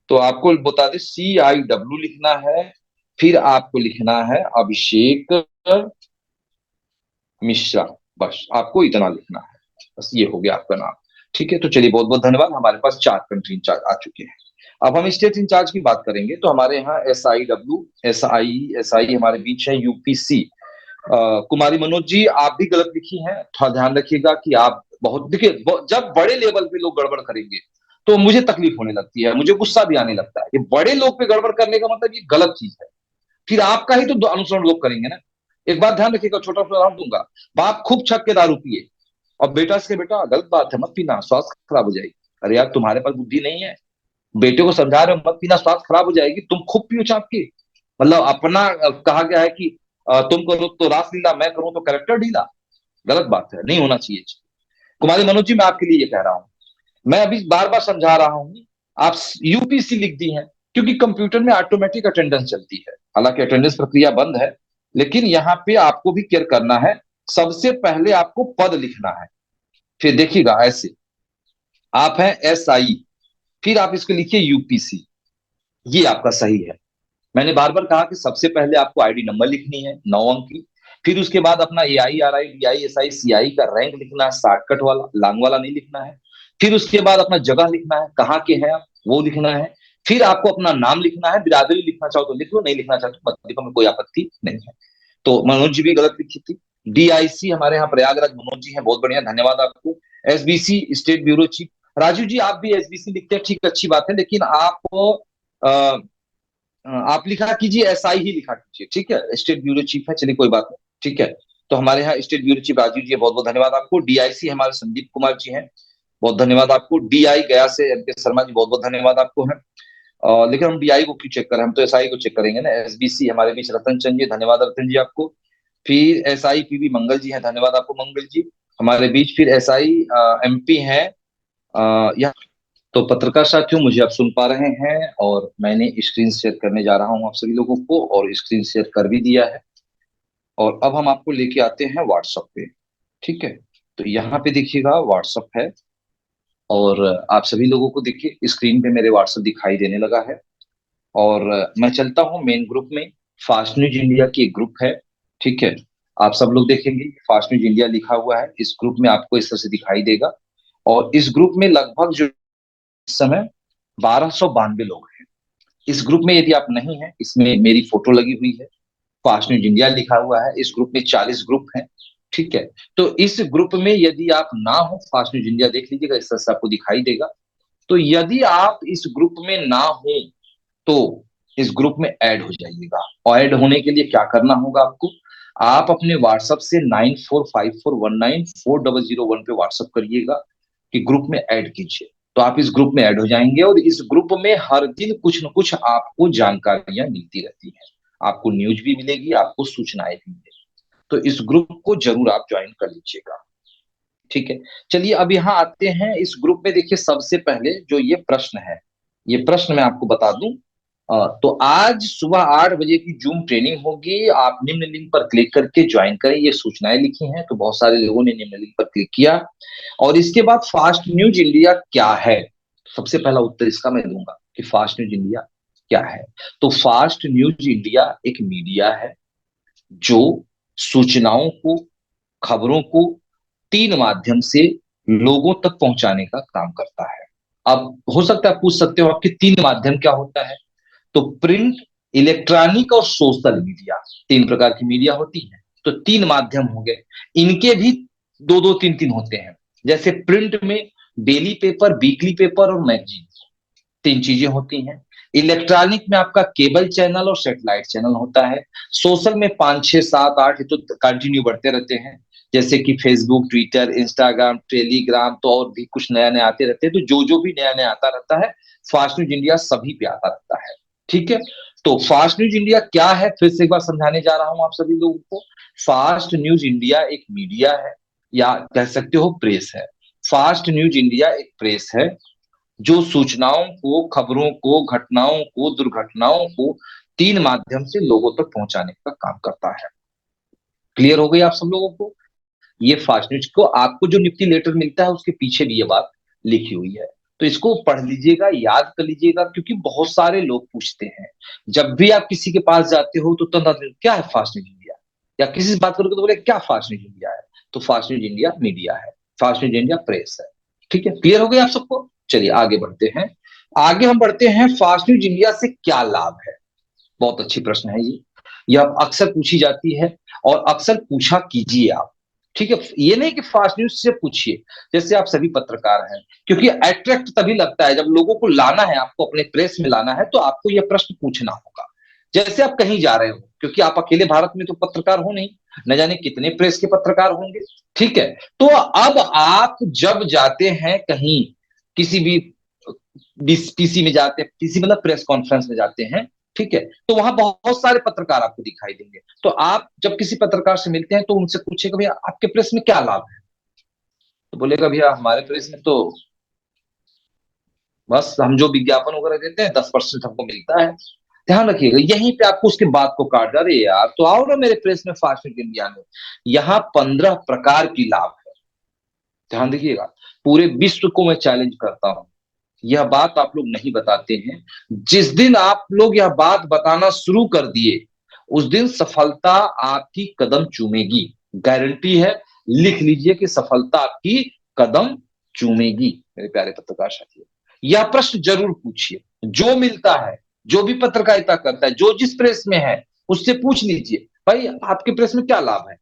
[SPEAKER 1] तो आपको बता दें CIW लिखना है, फिर आपको लिखना है अभिषेक मिश्रा, बस आपको इतना लिखना है, बस ये हो गया आपका नाम। ठीक है, तो चलिए बहुत बहुत धन्यवाद, हमारे पास चार कंट्री इंचार्ज आ चुके हैं। अब हम स्टेट इंचार्ज की बात करेंगे, तो हमारे यहाँ SI हमारे बीच है, UPC कुमारी मनोज जी आप भी गलत लिखी हैं, थोड़ा ध्यान रखिएगा कि आप बहुत, देखिए जब बड़े लेवल पे लोग गड़बड़ करेंगे तो मुझे तकलीफ होने लगती है, मुझे गुस्सा भी आने लगता है, ये बड़े लोग पे गड़बड़ करने का मतलब ये गलत चीज है, फिर आपका ही तो अनुसरण लोग करेंगे ना। एक बात ध्यान रखिएगा, छोटा सा उदाहरण दूंगा, बाप खूब छक के दारू पिए और बेटा से, बेटा गलत बात है मत पीना, स्वास्थ्य खराब हो जाएगी। अरे यार तुम्हारे पास बुद्धि नहीं है, बेटे को समझा रहे हो मत पीना स्वास्थ्य खराब हो जाएगी, तुम खूब पियो चाप के। मतलब अपना कहा गया है कि तुम करो तो रासलीला, मैं करूं तो करेक्टर ढीला, गलत बात है, नहीं होना चाहिए। कुमारी मनोज जी मैं आपके लिए ये कह रहा हूं, मैं अभी बार बार समझा रहा हूं, आप UPC लिख दी हैं क्योंकि कंप्यूटर में ऑटोमेटिक अटेंडेंस चलती है, हालांकि अटेंडेंस प्रक्रिया बंद है, लेकिन यहाँ पे आपको भी केयर करना है। सबसे पहले आपको पद लिखना है, फिर देखिएगा ऐसे आप हैं SI, फिर आप इसको लिखिए UPC, ये आपका सही है। मैंने बार बार कहा कि सबसे पहले आपको ID नंबर लिखनी है 9 अंक की, फिर उसके बाद अपना AIRI DISI CI का रैंक लिखना है, शॉर्टकट वाला, लॉन्ग वाला नहीं लिखना है। फिर उसके बाद अपना जगह लिखना है, कहाँ के हैं आप वो लिखना है। फिर आपको अपना नाम लिखना है, बिरादरी लिखना चाहो तो लिख लो, नहीं लिखना चाहो तो मत लिखो, में कोई आपत्ति नहीं है। तो मनोज जी भी गलत लिखी थी। DIC हमारे यहाँ प्रयागराज मनोज जी हैं, बहुत बढ़िया, धन्यवाद आपको। SBC state bureau chief Raju ji, आप भी SBC लिखते हैं, ठीक, अच्छी बात है, लेकिन आप आप लिखा कीजिए, एसआई ही लिखा कीजिए, ठीक है। स्टेट ब्यूरो चीफ है, चलिए कोई बात नहीं, ठीक है। तो हमारे यहाँ स्टेट ब्यूरो चीफ राजीव जी, बहुत बहुत धन्यवाद आपको। डीआईसी हमारे संदीप कुमार जी हैं, बहुत धन्यवाद आपको। डीआई गया से एम के शर्मा जी, बहुत बहुत धन्यवाद आपको है। लेकिन हम डीआई को क्यों चेक करें, हम तो एसआई को चेक करेंगे ना। एसबीसी हमारे बीच रतन चंद जी, धन्यवाद रतन जी आपको। फिर एसआई पीवी मंगल जी हैं, धन्यवाद आपको मंगल जी हमारे बीच। फिर एसआई एमपी हैं यहाँ। तो पत्रकार साथियों, मुझे आप सुन पा रहे हैं और मैंने स्क्रीन शेयर करने जा रहा हूं आप सभी लोगों को, और स्क्रीन शेयर कर भी दिया है। और अब हम आपको लेके आते हैं व्हाट्सएप पे, ठीक है। तो यहाँ पे देखिएगा व्हाट्सएप है, और आप सभी लोगों को देखिए स्क्रीन पे मेरे व्हाट्सएप दिखाई देने लगा है। और मैं चलता हूँ मेन ग्रुप में। फास्ट न्यूज इंडिया की एक ग्रुप है, ठीक है। आप सब लोग देखेंगे फास्ट न्यूज इंडिया लिखा हुआ है, इस ग्रुप में आपको इस तरह से दिखाई देगा। और इस ग्रुप में लगभग जो इस समय 1292 लोग हैं। इस ग्रुप में यदि आप नहीं हैं, इसमें मेरी फोटो लगी हुई है, फास्ट न्यूज इंडिया लिखा हुआ है। इस ग्रुप में 40 ग्रुप हैं, ठीक है। तो इस ग्रुप में यदि आप ना हो, फास्ट न्यूज इंडिया देख लीजिएगा, इस तरह से आपको दिखाई देगा। तो यदि आप इस ग्रुप में ना हो तो इस ग्रुप में ऐड हो जाइएगा। और ऐड होने के लिए क्या करना होगा आपको, आप अपने व्हाट्सएप से 9454194001 पे व्हाट्सएप करिएगा कि ग्रुप में ऐड कीजिए। तो आप इस ग्रुप में ऐड हो जाएंगे, और इस ग्रुप में हर दिन कुछ न कुछ आपको जानकारियां मिलती रहती हैं। आपको न्यूज भी मिलेगी, आपको सूचनाएं भी मिलेगी। तो इस ग्रुप को जरूर आप ज्वाइन कर लीजिएगा, ठीक है। चलिए अब यहाँ आते हैं इस ग्रुप में। देखिए सबसे पहले जो ये प्रश्न है, ये प्रश्न मैं आपको बता दूं। तो आज सुबह 8 बजे की जूम ट्रेनिंग होगी, आप निम्न लिंक पर क्लिक करके ज्वाइन करें, ये सूचनाएं लिखी हैं। तो बहुत सारे लोगों ने निम्न लिंक पर क्लिक किया। और इसके बाद फास्ट न्यूज इंडिया क्या है, सबसे पहला उत्तर इसका मैं दूंगा कि फास्ट न्यूज इंडिया क्या है। तो फास्ट न्यूज इंडिया एक मीडिया है जो सूचनाओं को, खबरों को 3 माध्यम से लोगों तक पहुंचाने का काम करता है। अब हो सकता है पूछ सकते हो आपके 3 माध्यम क्या होता है। तो प्रिंट, इलेक्ट्रॉनिक और सोशल मीडिया, 3 प्रकार की मीडिया होती है। तो 3 माध्यम हो गए, इनके भी दो दो तीन तीन होते हैं। जैसे प्रिंट में डेली पेपर, वीकली पेपर और मैगजीन, 3 चीजें होती हैं। इलेक्ट्रॉनिक में आपका केबल चैनल और सैटेलाइट चैनल होता है। सोशल में 5 6 7 8 तो कंटिन्यू बढ़ते रहते हैं, जैसे कि फेसबुक, ट्विटर, इंस्टाग्राम, टेलीग्राम, तो और भी कुछ नया नया आते रहते हैं। तो जो जो भी नया नया आता रहता है, फास्ट न्यूज इंडिया सभी पे आता रहता है, ठीक है। तो फास्ट न्यूज इंडिया क्या है, फिर से एक बार समझाने जा रहा हूं आप सभी लोगों को। फास्ट न्यूज इंडिया एक मीडिया है, या कह सकते हो प्रेस है। फास्ट न्यूज इंडिया एक प्रेस है जो सूचनाओं को, खबरों को, घटनाओं को, दुर्घटनाओं को 3 माध्यम से लोगों तक पहुंचाने का काम करता है। क्लियर हो गई आप सब लोगों को। ये फास्ट न्यूज को आपको जो निफ्टी लेटर मिलता है उसके पीछे भी ये बात लिखी हुई है। तो इसको पढ़ लीजिएगा, याद कर लीजिएगा, क्योंकि बहुत सारे लोग पूछते हैं। जब भी आप किसी के पास जाते हो तो क्या है फास्ट न्यूज इंडिया, या किसी से बात करोगे तो बोले क्या फास्ट न्यूज इंडिया है। तो फास्ट न्यूज इंडिया मीडिया है, फास्ट न्यूज इंडिया प्रेस है, ठीक है। क्लियर हो गया आप सबको। चलिए आगे बढ़ते हैं। आगे हम बढ़ते हैं, फास्ट न्यूज इंडिया से क्या लाभ है। बहुत अच्छी प्रश्न है ये, यह अक्सर पूछी जाती है, और अक्सर पूछा कीजिए आप, ठीक है। ये नहीं कि फास्ट न्यूज से पूछिए, जैसे आप सभी पत्रकार हैं, क्योंकि अट्रैक्ट तभी लगता है जब लोगों को लाना है, आपको अपने प्रेस में लाना है, तो आपको यह प्रश्न पूछना होगा। जैसे आप कहीं जा रहे हो, क्योंकि आप अकेले भारत में तो पत्रकार हो नहीं, न जाने कितने प्रेस के पत्रकार होंगे, ठीक है। तो अब आप जब जाते हैं कहीं, किसी भी पीसी में जाते हैं, पीसी मतलब प्रेस कॉन्फ्रेंस में जाते हैं, ठीक है, तो वहां बहुत सारे पत्रकार आपको दिखाई देंगे। तो आप जब किसी पत्रकार से मिलते हैं तो उनसे पूछेगा भैया आपके प्रेस में क्या लाभ है। तो बोलेगा भैया हमारे प्रेस में तो बस हम जो विज्ञापन वगैरह देते हैं 10% हमको मिलता है। ध्यान रखिएगा, यहीं पे आपको उसके बात को काट डाले, यार तो आओ ना मेरे प्रेस में, फास्ट न्यूज इंडिया में, यहाँ 15 प्रकार की लाभ है। ध्यान रखिएगा, पूरे विश्व को मैं चैलेंज करता हूं, यह बात आप लोग नहीं बताते हैं। जिस दिन आप लोग यह बात बताना शुरू कर दिए, उस दिन सफलता आपकी कदम चूमेगी, गारंटी है। लिख लीजिए कि सफलता आपकी कदम चूमेगी। मेरे प्यारे पत्रकार साथियों, यह प्रश्न जरूर पूछिए, जो मिलता है, जो भी पत्रकारिता करता है, जो जिस प्रेस में है, उससे पूछ लीजिए भाई आपके प्रेस में क्या लाभ है,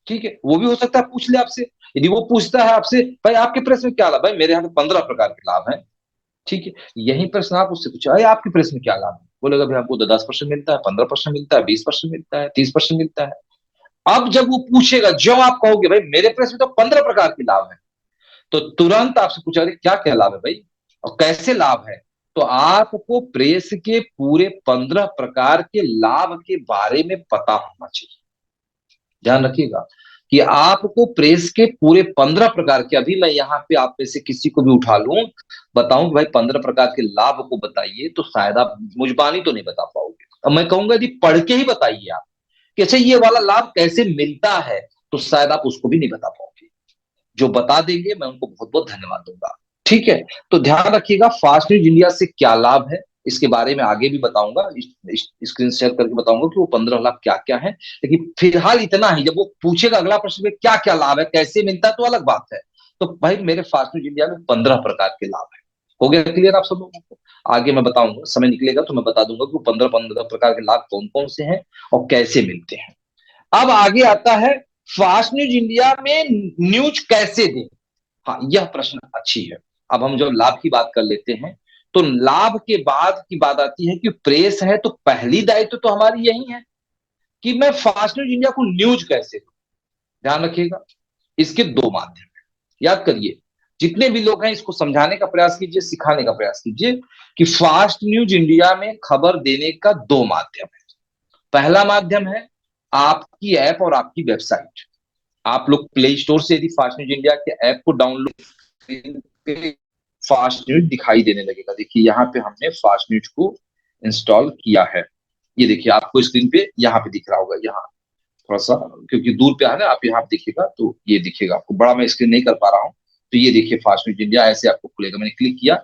[SPEAKER 1] ठीक है। वो भी हो सकता है पूछ ले आपसे। यदि वो पूछता है आपसे भाई आपके प्रेस में क्या लाभ है, मेरे यहाँ पे 15 प्रकार के लाभ हैं, ठीक है। यही प्रश्न आप उससे पूछे, अरे आपके प्रेस में क्या लाभ है, बोलेगा भाई हमको तो 10% मिलता है, 15% मिलता है, 20% मिलता है, 30% मिलता है। अब जब वो पूछेगा, जो आप कहोगे भाई मेरे प्रेस में तो 15 प्रकार के लाभ है, तो तुरंत आपसे पूछा क्या क्या लाभ है भाई और कैसे लाभ है। तो आपको प्रेस के पूरे 15 प्रकार के लाभ के बारे में पता होना चाहिए। ध्यान रखिएगा कि आपको प्रेस के पूरे 15 प्रकार के, अभी मैं यहाँ पे आप में से किसी को भी उठा लूं, बताऊं कि भाई 15 प्रकार के लाभ को बताइए, तो शायद आप मुझबानी तो नहीं बता पाओगे। अब मैं कहूंगा यदि पढ़ के ही बताइए आप कि अच्छा ये वाला लाभ कैसे मिलता है, तो शायद आप उसको भी नहीं बता पाओगे। जो बता देंगे मैं उनको बहुत बहुत धन्यवाद दूंगा। ठीक है, तो ध्यान रखिएगा फास्ट न्यूज इंडिया से क्या लाभ है, इसके बारे में आगे भी बताऊंगा, स्क्रीन शेयर करके बताऊंगा कि वो 15 लाभ क्या क्या है। लेकिन फिलहाल इतना ही, जब वो पूछेगा अगला प्रश्न में क्या क्या लाभ है कैसे मिलता है, तो अलग बात है। तो भाई मेरे फास्ट न्यूज इंडिया में 15 प्रकार के लाभ है। हो गया क्लियर आप सब लोगों को? आगे मैं बताऊंगा, समय निकलेगा तो मैं बता दूंगा कि वो 15 प्रकार के लाभ कौन कौन से हैं और कैसे मिलते हैं। अब आगे आता है फास्ट न्यूज इंडिया में न्यूज कैसे दें। हाँ, यह प्रश्न अच्छी है। अब हम जब लाभ की बात कर लेते हैं, तो लाभ के बाद की बात आती है कि प्रेस है, तो पहली दायित्व तो हमारी यही है कि मैं फास्ट न्यूज इंडिया को न्यूज कैसे दूं। ध्यान रखिएगा, इसके दो माध्यम है, याद करिए। जितने भी लोग हैं इसको समझाने का प्रयास कीजिए, सिखाने का प्रयास कीजिए कि फास्ट न्यूज इंडिया में खबर देने का दो माध्यम है। पहला माध्यम है आपकी ऐप और आपकी वेबसाइट। आप लोग प्ले स्टोर से यदि फास्ट न्यूज इंडिया के ऐप को डाउनलोड, फास्ट न्यूज दिखाई देने लगेगा। देखिए यहाँ पे हमने फास्ट न्यूज को इंस्टॉल किया है। ये देखिए आपको स्क्रीन पे यहाँ पे दिख रहा होगा, यहाँ थोड़ा सा क्योंकि दूर पे है ना, आप यहाँ पे देखिएगा तो ये दिखेगा आपको, बड़ा मैं स्क्रीन नहीं कर पा रहा हूँ। तो ये देखिए फास्ट न्यूज इंडिया ऐसे आपको खुलेगा, मैंने क्लिक किया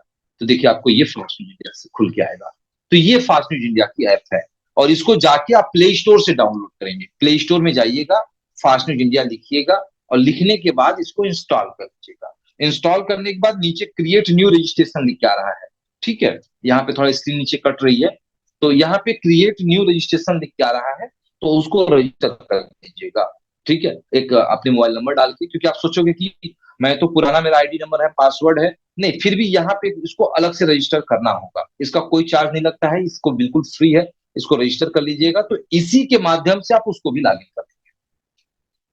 [SPEAKER 1] तो देखिए आपको ये फास्ट न्यूज इंडिया से खुल के आएगा। तो ये फास्ट न्यूज इंडिया की ऐप है और इसको जाके आप प्ले स्टोर से डाउनलोड करेंगे। प्ले स्टोर में जाइएगा, फास्ट न्यूज इंडिया लिखिएगा और लिखने के बाद इसको इंस्टॉल कर लीजिएगा। इंस्टॉल करने के बाद नीचे क्रिएट न्यू रजिस्ट्रेशन लिख के आ रहा है। ठीक है, यहाँ पे थोड़ा स्क्रीन नीचे कट रही है, तो यहाँ पे क्रिएट न्यू रजिस्ट्रेशन लिख के आ रहा है, तो उसको रजिस्टर कर दीजिएगा। ठीक है, एक अपने मोबाइल नंबर डाल के, क्योंकि आप सोचोगे कि मैं तो पुराना मेरा आईडी नंबर है, पासवर्ड है, नहीं, फिर भी यहाँ पे इसको अलग से रजिस्टर करना होगा। इसका कोई चार्ज नहीं लगता है, इसको बिल्कुल फ्री है। इसको रजिस्टर कर लीजिएगा तो इसी के माध्यम से आप उसको भी लॉगिन कर।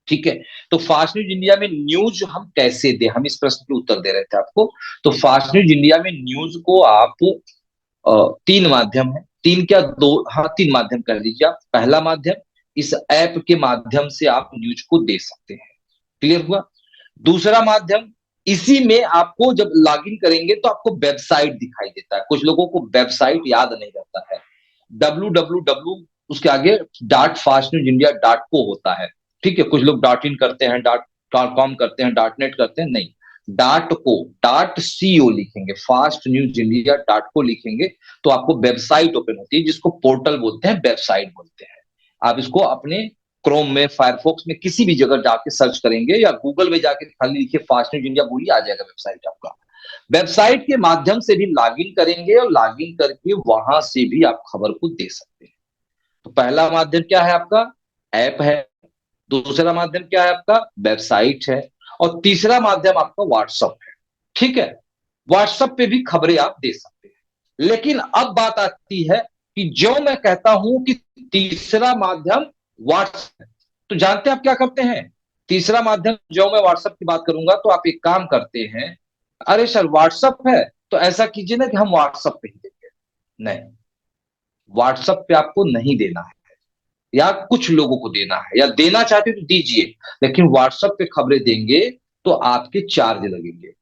[SPEAKER 1] ठीक है, तो फास्ट न्यूज इंडिया में न्यूज हम कैसे दें, हम इस प्रश्न के उत्तर दे रहे थे आपको। तो फास्ट न्यूज इंडिया में न्यूज को आप तीन माध्यम है, तीन क्या दो, हाँ तीन माध्यम कर लीजिए आप। पहला माध्यम, इस ऐप के माध्यम से आप न्यूज को दे सकते हैं। क्लियर हुआ? दूसरा माध्यम, इसी में आपको जब लॉगिन करेंगे तो आपको वेबसाइट दिखाई देता है। कुछ लोगों को वेबसाइट याद नहीं रहता है, www उसके आगे dot fast news India dot को होता है। ठीक है, कुछ लोग डॉट इन करते हैं, डॉट कॉम करते हैं, डॉट नेट करते हैं, नहीं, डॉट को डॉट सी ओ लिखेंगे, फास्ट न्यूज इंडिया डॉट को लिखेंगे तो आपको वेबसाइट ओपन होती है, जिसको पोर्टल बोलते हैं, वेबसाइट बोलते हैं। आप इसको अपने क्रोम में, फायरफॉक्स में, किसी भी जगह जाके सर्च करेंगे या गूगल में जाके खाली लिखिए फास्ट न्यूज इंडिया, बोलिए, आ जाएगा वेबसाइट आपका। वेबसाइट के माध्यम से भी लॉगिन करेंगे और लॉगिन करके वहां से भी आप खबर को दे सकते हैं। तो पहला माध्यम क्या है आपका, ऐप है। दूसरा माध्यम क्या है आपका, वेबसाइट है। और तीसरा माध्यम आपका व्हाट्सएप है। ठीक है, व्हाट्सएप पे भी खबरें आप दे सकते हैं। लेकिन अब बात आती है कि जो मैं कहता हूं कि तीसरा माध्यम व्हाट्सएप, तो जानते हैं आप क्या करते हैं? तीसरा माध्यम जो मैं व्हाट्सएप की बात करूंगा, तो आप एक काम करते हैं, अरे सर व्हाट्सएप है तो ऐसा कीजिए ना कि हम व्हाट्सएप पे ही देंगे। नहीं, व्हाट्सएप पे आपको नहीं देना है, या कुछ लोगों को देना है, या देना चाहते हो तो दीजिए, लेकिन व्हाट्सएप पे खबरें देंगे तो आपके चार्ज लगेंगे।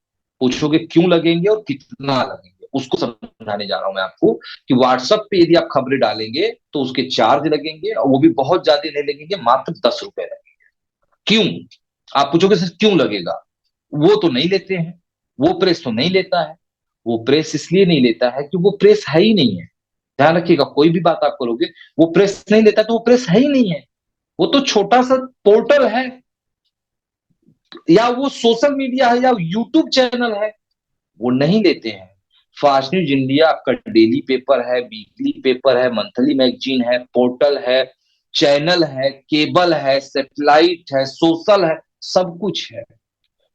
[SPEAKER 1] पूछोगे क्यों लगेंगे और कितना लगेंगे, उसको समझाने जा रहा हूं मैं आपको कि व्हाट्सएप पे यदि आप खबरें डालेंगे तो उसके चार्ज लगेंगे, और वो भी बहुत ज्यादा नहीं लगेंगे, मात्र 10 रुपए लगेंगे। क्यों? आप पूछोगे सर क्यों लगेगा? वो तो नहीं लेते हैं, वो प्रेस तो नहीं लेता है। वो प्रेस इसलिए नहीं लेता है कि वो प्रेस है ही नहीं है। ध्यान रखिएगा, कोई भी बात आप करोगे, वो प्रेस नहीं लेता तो वो प्रेस है ही नहीं है। वो तो छोटा सा पोर्टल है, या वो सोशल मीडिया है, या यूट्यूब चैनल है, वो नहीं लेते हैं। फास्ट न्यूज इंडिया आपका डेली पेपर है, वीकली पेपर है, मंथली मैगजीन है, पोर्टल है, चैनल है, केबल है, सैटेलाइट है, सोशल है, सब कुछ है।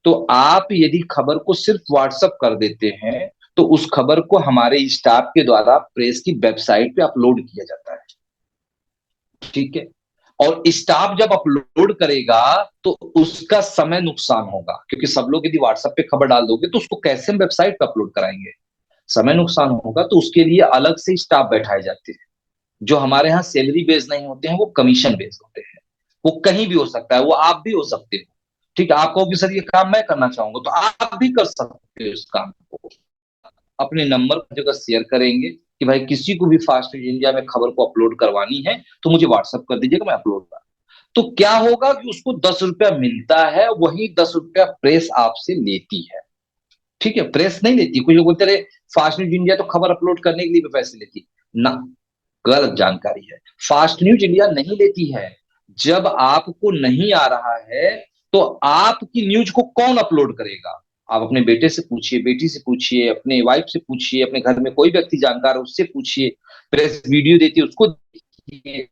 [SPEAKER 1] तो आप यदि खबर को सिर्फ व्हाट्सअप कर देते हैं तो उस खबर को हमारे स्टाफ के द्वारा प्रेस की वेबसाइट पे अपलोड किया जाता है। ठीक है। और स्टाफ जब अपलोड करेगा तो उसका समय नुकसान होगा, क्योंकि सब लोग यदि व्हाट्सएप पे खबर डाल दोगे तो उसको कैसे हम वेबसाइट पे अपलोड कराएंगे, समय नुकसान होगा। तो उसके लिए अलग से स्टाफ बैठाए जाते हैं, जो हमारे यहाँ सैलरी बेस्ड नहीं होते हैं, वो कमीशन बेस्ड होते हैं। वो कहीं भी हो सकता है, वो आप भी हो सकते हो। ठीक है, आप कहोगे सर ये काम मैं करना चाहूंगा, तो आप भी कर सकते हो इस काम को। अपने नंबर पर जगह शेयर करेंगे कि भाई किसी को भी फास्ट न्यूज इंडिया में खबर को अपलोड करवानी है तो मुझे व्हाट्सअप कर दीजिएगा, मैं अपलोड कर। तो क्या होगा कि उसको 10 रुपया मिलता है, वही 10 रुपया प्रेस आपसे लेती है। ठीक है, प्रेस नहीं लेती। कुछ लोग बोलते रहे फास्ट न्यूज इंडिया तो खबर अपलोड करने के लिए भी पैसे लेती ना, गलत जानकारी है। फास्ट न्यूज इंडिया नहीं लेती है। जब आपको नहीं आ रहा है तो आपकी न्यूज को कौन अपलोड करेगा? आप अपने बेटे से पूछिए, बेटी से पूछिए, अपने वाइफ से पूछिए, अपने घर में कोई व्यक्ति जानकार है उससे पूछिए। प्रेस वीडियो देती है उसको देखिए,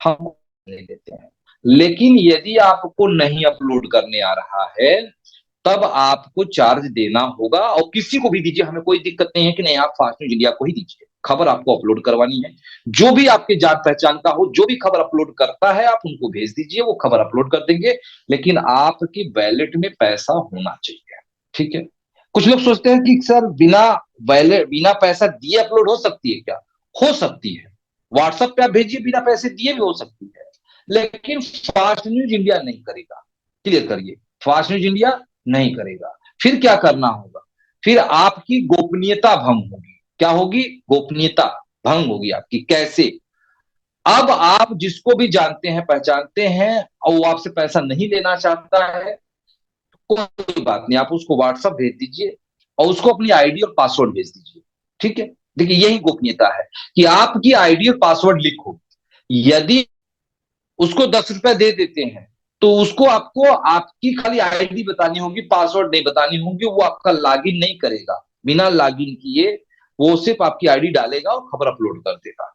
[SPEAKER 1] हम नहीं देते हैं। लेकिन यदि आपको नहीं अपलोड करने आ रहा है तब आपको चार्ज देना होगा, और किसी को भी दीजिए, हमें कोई दिक्कत नहीं है कि नहीं, आप फास्ट न्यूज इंडिया को ही दीजिए, खबर आपको अपलोड करवानी है। जो भी आपके जान पहचान का हो, जो भी खबर अपलोड करता है, आप उनको भेज दीजिए, वो खबर अपलोड कर देंगे। लेकिन आपकी वैलेट में पैसा होना चाहिए। ठीक है। कुछ लोग सोचते हैं कि सर बिना वैलेट, बिना पैसा दिए अपलोड हो सकती है क्या? हो सकती है। व्हाट्सएप पे आप भेजिए, बिना पैसे दिए भी हो सकती है। लेकिन फास्ट न्यूज इंडिया नहीं करेगा। क्लियर करिए, फास्ट न्यूज इंडिया नहीं करेगा। फिर क्या करना होगा? फिर आपकी गोपनीयता भंग होगी। क्या होगी? गोपनीयता भंग होगी आपकी। कैसे? अब आप जिसको भी जानते हैं, पहचानते हैं, और वो आपसे पैसा नहीं लेना चाहता है, कोई बात नहीं, आप उसको व्हाट्सएप भेज दीजिए और उसको अपनी आईडी और पासवर्ड भेज दीजिए। ठीक है। देखिए, यही गोपनीयता है कि आपकी आईडी और पासवर्ड लीक हो। यदि उसको 10 रुपए दे देते हैं तो उसको आपको आपकी खाली आईडी बतानी होगी, पासवर्ड नहीं बतानी होगी। वो आपका लॉगिन नहीं करेगा, बिना लॉगिन किए वो सिर्फ आपकी आईडी डालेगा और खबर अपलोड कर देगा।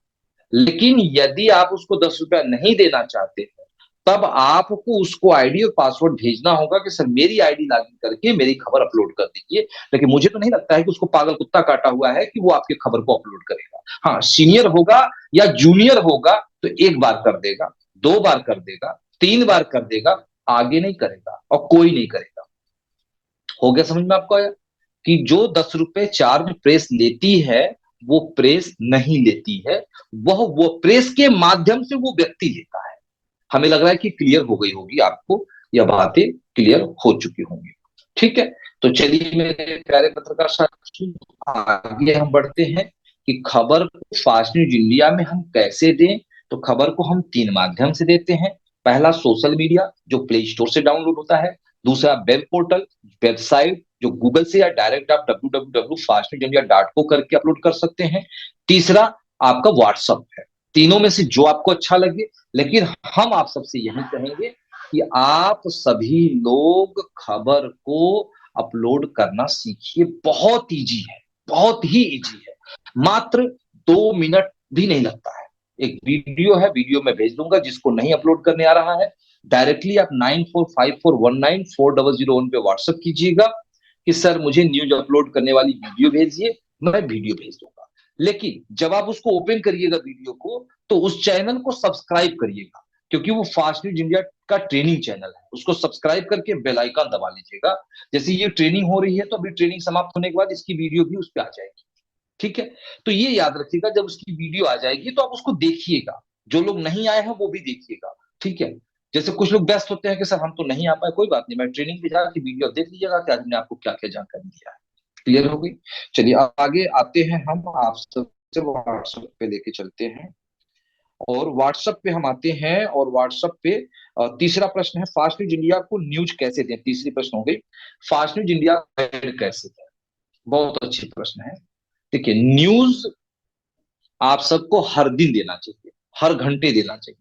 [SPEAKER 1] लेकिन यदि आप उसको 10 रुपया नहीं देना चाहते हैं तब आपको उसको आईडी और पासवर्ड भेजना होगा कि सर मेरी आईडी लॉगिन करके मेरी खबर अपलोड कर दीजिए। लेकिन मुझे तो नहीं लगता है कि उसको पागल कुत्ता काटा हुआ है कि वो आपकी खबर को अपलोड करेगा। हाँ, सीनियर होगा या जूनियर होगा तो एक बार कर देगा, 2 बार कर देगा, 3 बार कर देगा, आगे नहीं करेगा और कोई नहीं करेगा। हो गया समझ में आपको आया कि जो 10 रुपए चार्ज प्रेस लेती है वो प्रेस नहीं लेती है, वो प्रेस के माध्यम से वो व्यक्ति लेता है। हमें लग रहा है कि क्लियर हो गई होगी आपको, यह बातें क्लियर हो चुकी होंगी। ठीक है। तो चलिए मेरे प्यारे पत्रकार साथी, आगे हम बढ़ते हैं कि खबर को फास्ट न्यूज इंडिया में हम कैसे दें। तो खबर को हम 3 माध्यम से देते हैं। पहला सोशल मीडिया, जो प्ले स्टोर से डाउनलोड होता है। दूसरा वेब पोर्टल, वेबसाइट, जो गूगल से या डायरेक्ट आप www.fastnewsindia.co करके अपलोड कर सकते हैं। तीसरा आपका व्हाट्सअप है। तीनों में से जो आपको अच्छा लगे। लेकिन हम आप सबसे यही कहेंगे कि आप सभी लोग खबर को अपलोड करना सीखिए। बहुत इजी है, बहुत ही इजी है। मात्र 2 मिनट भी नहीं लगता है। एक वीडियो है, वीडियो में भेज दूंगा। जिसको नहीं अपलोड करने आ रहा है डायरेक्टली आप 9454194001 पे व्हाट्सएप कीजिएगा कि सर मुझे न्यूज अपलोड करने वाली वीडियो भेजिए, मैं वीडियो भेज दूंगा। लेकिन जब आप उसको ओपन करिएगा वीडियो को, तो उस चैनल को सब्सक्राइब करिएगा, क्योंकि वो फास्ट न्यूज इंडिया का ट्रेनिंग चैनल है। उसको सब्सक्राइब करके बेल आइकन दबा लीजिएगा। जैसे ये ट्रेनिंग हो रही है तो अभी ट्रेनिंग समाप्त होने के बाद इसकी वीडियो भी उस पर आ जाएगी। ठीक है। तो ये याद रखिएगा, जब उसकी वीडियो आ जाएगी तो आप उसको देखिएगा। जो लोग नहीं आए हैं वो भी देखिएगा। ठीक है। जैसे कुछ लोग व्यस्त होते हैं कि सर हम तो नहीं आ पाए, कोई बात नहीं, मैं ट्रेनिंग पे जाकर वीडियो देख लीजिएगा कि आज मैंने आपको क्या क्या जानकारी दिया है। क्लियर हो गई? चलिए आगे आते हैं। हम आप सबसे व्हाट्सएप पे लेके चलते हैं, और व्हाट्सएप पे हम आते हैं। और व्हाट्सएप पे तीसरा प्रश्न है, फास्ट न्यूज इंडिया को न्यूज कैसे दें। तीसरी प्रश्न हो गई, फास्ट न्यूज इंडिया कैसे दें। बहुत अच्छी प्रश्न है। देखिए, न्यूज आप सबको हर दिन देना चाहिए, हर घंटे देना चाहिए।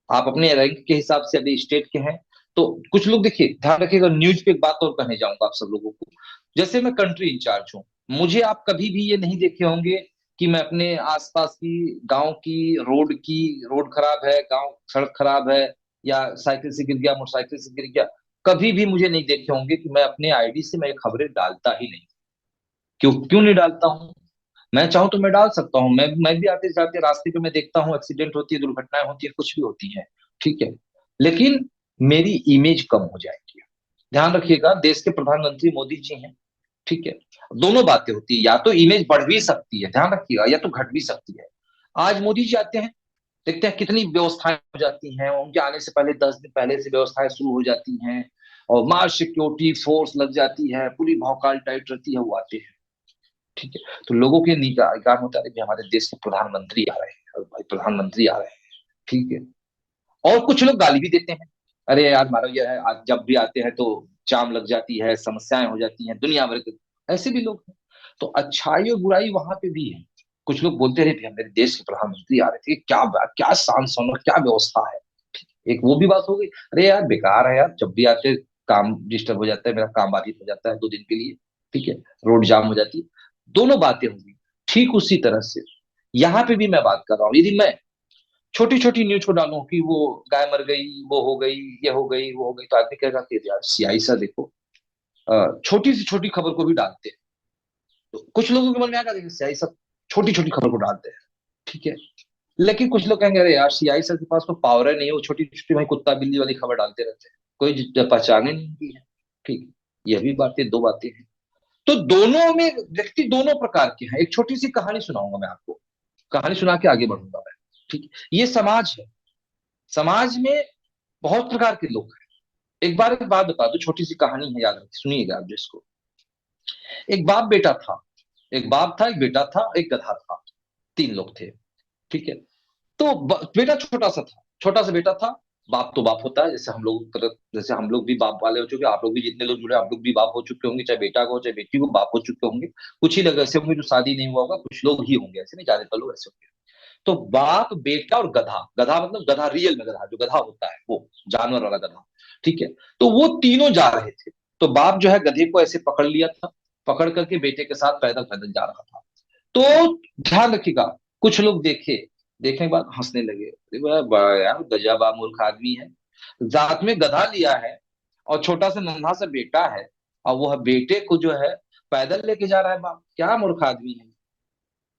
[SPEAKER 1] आप अपने रैंक के हिसाब से अभी स्टेट के हैं तो कुछ लोग, देखिए ध्यान रखिएगा, न्यूज पे एक बात और कहने जाऊंगा आप सब लोगों को। जैसे मैं कंट्री इंचार्ज हूं, मुझे आप कभी भी ये नहीं देखे होंगे कि मैं अपने आसपास की गांव की रोड खराब है, गांव सड़क खराब है, या साइकिल से गिर गया, मोटरसाइकिल से गिर गया, कभी भी मुझे नहीं देखे होंगे कि मैं अपने आईडी से मैं खबरें डालता ही नहीं। क्यों क्यों नहीं डालता हूँ? मैं चाहूं तो मैं डाल सकता हूँ। मैं भी आते जाते रास्ते पे मैं देखता हूँ, एक्सीडेंट होती है, दुर्घटनाएं होती है, कुछ भी होती है, ठीक है। लेकिन मेरी इमेज कम हो जाएगी। ध्यान रखिएगा, देश के प्रधानमंत्री मोदी जी हैं, ठीक है। दोनों बातें होती है, या तो इमेज बढ़ भी सकती है, ध्यान रखिएगा, या तो घट भी सकती है। आज मोदी जी आते हैं, देखते हैं कितनी व्यवस्थाएं हो जाती हैं, उनके आने से पहले 10 दिन पहले से व्यवस्थाएं शुरू हो जाती हैं, और मास सिक्योरिटी फोर्स लग जाती है, पूरी भौकाल टाइट रहती है, वो आते हैं, ठीक है। तो लोगों के निगाह होता है कि हमारे देश के प्रधानमंत्री आ रहे हैं, और भाई प्रधानमंत्री आ रहे हैं, ठीक है। और कुछ लोग गाली भी देते हैं, अरे यार मारो, ये है आज जब भी आते हैं तो जाम लग जाती है, समस्याएं हो जाती हैं, दुनिया भर के ऐसे भी लोग हैं। तो अच्छाई और बुराई वहां पे भी है। कुछ लोग बोलते रहे भैया मेरे देश के प्रधानमंत्री आ रहे थे, क्या बात, क्या शान शौकत, क्या व्यवस्था है। एक वो भी बात हो गई, अरे यार बेकार है यार, जब भी आते काम डिस्टर्ब हो जाता है, मेरा काम बाधित हो जाता है 2 दिन के लिए, ठीक है, रोड जाम हो जाती है। दोनों बातें होंगी। ठीक उसी तरह से यहाँ पे भी मैं बात कर रहा हूँ, यदि मैं छोटी छोटी न्यूज को डालूं कि वो गाय मर गई, वो हो गई, ये हो गई, वो हो गई, तो आदमी कहेगा कि यार सियाई सा देखो, छोटी सी छोटी खबर को भी डालते हैं। तो कुछ लोगों के मन में आएगा देखिए सियाई सब छोटी छोटी खबर को डालते हैं, ठीक है। लेकिन कुछ लोग कहेंगे अरे यार सियाई सर के पास तो पावर है नहीं, वो छोटी छोटी वही कुत्ता बिल्ली वाली खबर डालते रहते हैं, कोई पहचाने नहीं की है, ठीक है। यह भी बातें, दो बातें हैं। तो दोनों में व्यक्ति दोनों प्रकार के हैं। एक छोटी सी कहानी सुनाऊंगा मैं आपको, कहानी सुना के आगे बढ़ूंगा मैं, ठीक है। ये समाज है, समाज में बहुत प्रकार के लोग हैं। एक बात बता दो, छोटी सी कहानी है, याद रखिए, सुनिएगा आप जिसको। एक बाप बेटा था, एक बाप था, एक बेटा था, एक गधा था, 3 लोग थे, ठीक है। तो बेटा छोटा सा था, छोटा सा बेटा था। बाप तो बाप होता है, जैसे हम लोग भी बाप वाले हो चुके, आप लोग भी जितने लोग जुड़े आप लोग भी बाप हो चुके होंगे, चाहे बेटा को हो चाहे बेटी को, बाप हो चुके होंगे। कुछ ही लोग ऐसे होंगे जो शादी नहीं हुआ होगा, कुछ लोग ही होंगे ऐसे, नहीं ज्यादातर लोग ऐसे होंगे। तो बाप बेटा और गधा, गधा मतलब गधा रियल में गधा, जो गधा होता है वो जानवर वाला गधा, ठीक है। तो वो तीनों जा रहे थे। तो बाप जो है गधे को ऐसे पकड़ लिया था, पकड़ करके बेटे के साथ पैदल पैदल जा रहा था। तो ध्यान रखिएगा, कुछ लोग देखने के बाद हंसने लगे, अरे बड़ा यार गजब मूर्ख आदमी है, जात में गधा लिया है, और छोटा सा नन्हा सा बेटा है, और वह बेटे को जो है पैदल लेके जा रहा है, बाप क्या मूर्ख आदमी है।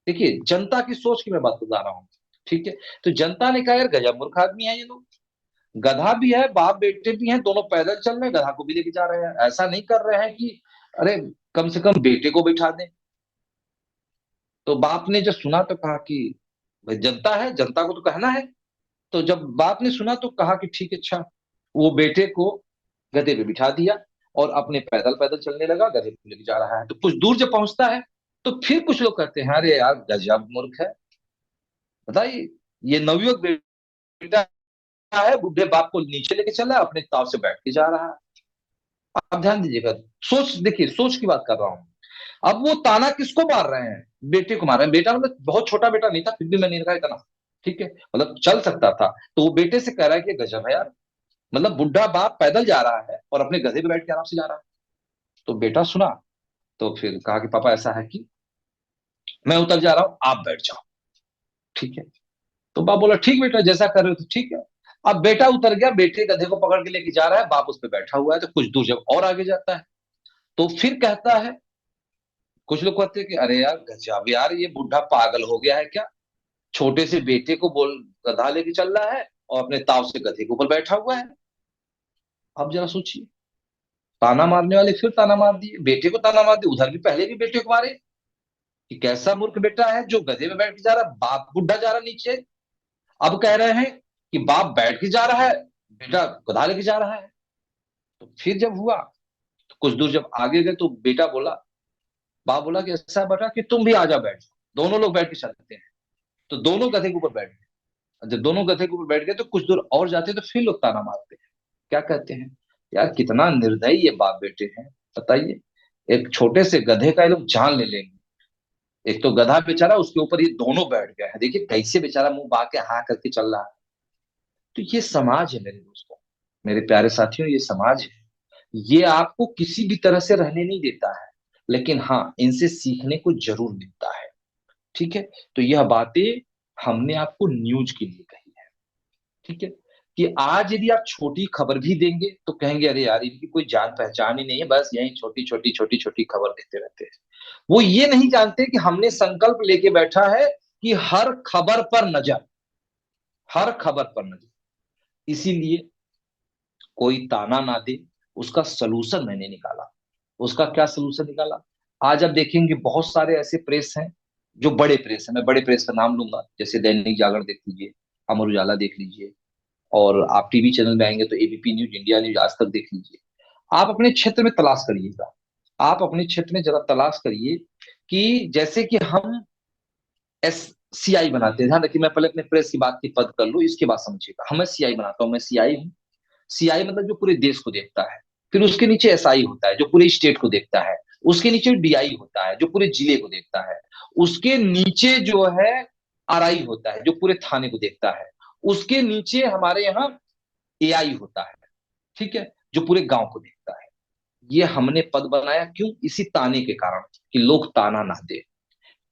[SPEAKER 1] देखिए जनता की सोच की मैं बात बता रहा हूँ, ठीक है। तो जनता ने कहा यार गजब मूर्ख आदमी है ये लोग, गधा भी है, बाप बेटे भी हैं, दोनों पैदल चल रहे हैं, गधा को भी लेके जा रहे हैं, ऐसा नहीं कर रहे हैं कि अरे कम से कम बेटे को बैठा दें। तो बाप ने जब सुना तो कहा कि भाई जनता है, जनता को तो कहना है। तो जब बाप ने सुना तो कहा कि ठीक है, अच्छा। वो बेटे को गधे पे बिठा दिया, और अपने पैदल पैदल चलने लगा, गधे को लेके जा रहा है। तो कुछ दूर जब पहुंचता है तो फिर कुछ लोग कहते हैं अरे यार गजब मूर्ख है, बताइए, ये नवयुवक बेटा है, बुढ़े बाप को नीचे लेके चला, अपने ताव से बैठ के जा रहा है। आप ध्यान दीजिएगा, सोच देखिए, सोच की बात कर रहा हूँ। अब वो ताना किसको मार रहे हैं? बेटे को मार रहे हैं। बेटा मतलब बहुत छोटा बेटा नहीं था, फिर भी मैंने कहा इतना, ठीक है, मतलब चल सकता था। तो वो बेटे से कह रहा है कि गजब है यार, मतलब बुढ़ा बाप पैदल जा रहा है और अपने गधे पे बैठ के आराम से जा रहा है। तो बेटा सुना, तो फिर कहा कि पापा ऐसा है कि मैं उतर जा रहा हूं, आप बैठ जाओ, ठीक है। तो बाप बोला ठीक बेटा, जैसा कर रहे हो तो ठीक है। अब बेटा उतर गया, बेटे गधे को पकड़ के लेके जा रहा है, बाप उस पर बैठा हुआ है। तो कुछ दूर जब और आगे जाता है तो फिर कहता है, कुछ लोग कहते हैं कि अरे यार गजब यार, ये बुढ़ा पागल हो गया है क्या, छोटे से बेटे को बोल गधा लेके चल रहा है, और अपने ताव से गधे के ऊपर बैठा हुआ है। अब जरा सोचिए, ताना मारने वाले फिर ताना मार दिए, बेटे को ताना मार दिए, उधर भी पहले भी बेटे को मारे कि कैसा मूर्ख बेटा है जो गधे में बैठ के जा रहा है, बाप बुढ़ा जा रहा नीचे। अब कह रहे हैं कि बाप बैठ के जा रहा है, बेटा गधा लेके जा रहा है। तो फिर जब हुआ तो कुछ दूर जब आगे गए तो बेटा बोला, बाप बोला कि ऐसा है बेटा कि तुम भी आ जाओ, बैठ जाओ, दोनों लोग बैठ के चलते हैं। तो दोनों गधे के ऊपर बैठ गए। जब दोनों गधे के ऊपर बैठ गए तो कुछ दूर और जाते तो फिर लोग ताना मारते हैं, क्या कहते हैं, यार कितना निर्दयी ये बाप बेटे हैं, बताइए, एक छोटे से गधे का ये लोग जान ले लेंगे। एक तो गधा बेचारा, उसके ऊपर ये दोनों बैठ गए हैं, देखिए कैसे बेचारा मुंह बा के हाँ करके चल रहा है। तो ये समाज है मेरे दोस्तों, मेरे प्यारे साथियों, ये समाज है। ये आपको किसी भी तरह से रहने नहीं देता है, लेकिन हाँ इनसे सीखने को जरूर मिलता है, ठीक है। तो यह बातें हमने आपको न्यूज के लिए कही है, ठीक है। कि आज यदि आप छोटी खबर भी देंगे तो कहेंगे अरे यार इनकी कोई जान पहचान ही नहीं है, बस यही छोटी छोटी छोटी छोटी खबर देते रहते हैं। वो ये नहीं जानते कि हमने संकल्प लेके बैठा है कि हर खबर पर नजर, हर खबर पर नजर। इसीलिए कोई ताना ना दे, उसका सलूशन मैंने निकाला। उसका क्या सलूशन निकाला? आज आप देखेंगे बहुत सारे ऐसे प्रेस हैं जो बड़े प्रेस हैं, मैं बड़े प्रेस का नाम लूंगा, जैसे दैनिक जागरण देख लीजिए, अमर उजाला देख लीजिए, और आप टीवी चैनल में आएंगे तो एबीपी न्यूज, इंडिया न्यूज, आज तक देख लीजिए। आप अपने क्षेत्र में तलाश करिएगा, आप अपने क्षेत्र में जरा तलाश करिए कि जैसे कि हम एस सीआई बनाते हैं, ध्यान रखिए, मैं पहले अपने प्रेस की बात की पद कर लूं, इसके बाद समझिएगा। हम मैं सीआई बनाता हूँ, मैं सीआई हूँ। सीआई मतलब जो पूरे देश को देखता है। फिर उसके नीचे एसआई होता है जो पूरे स्टेट को देखता है। उसके नीचे डीआई होता है जो पूरे जिले को देखता है। उसके नीचे जो है आरआई होता है जो पूरे थाने को देखता है। उसके नीचे हमारे यहाँ एआई होता है, ठीक है, जो पूरे गांव को देखता है। ये हमने पद बनाया क्यों? इसी ताने के कारण, कि लोग ताना ना दे।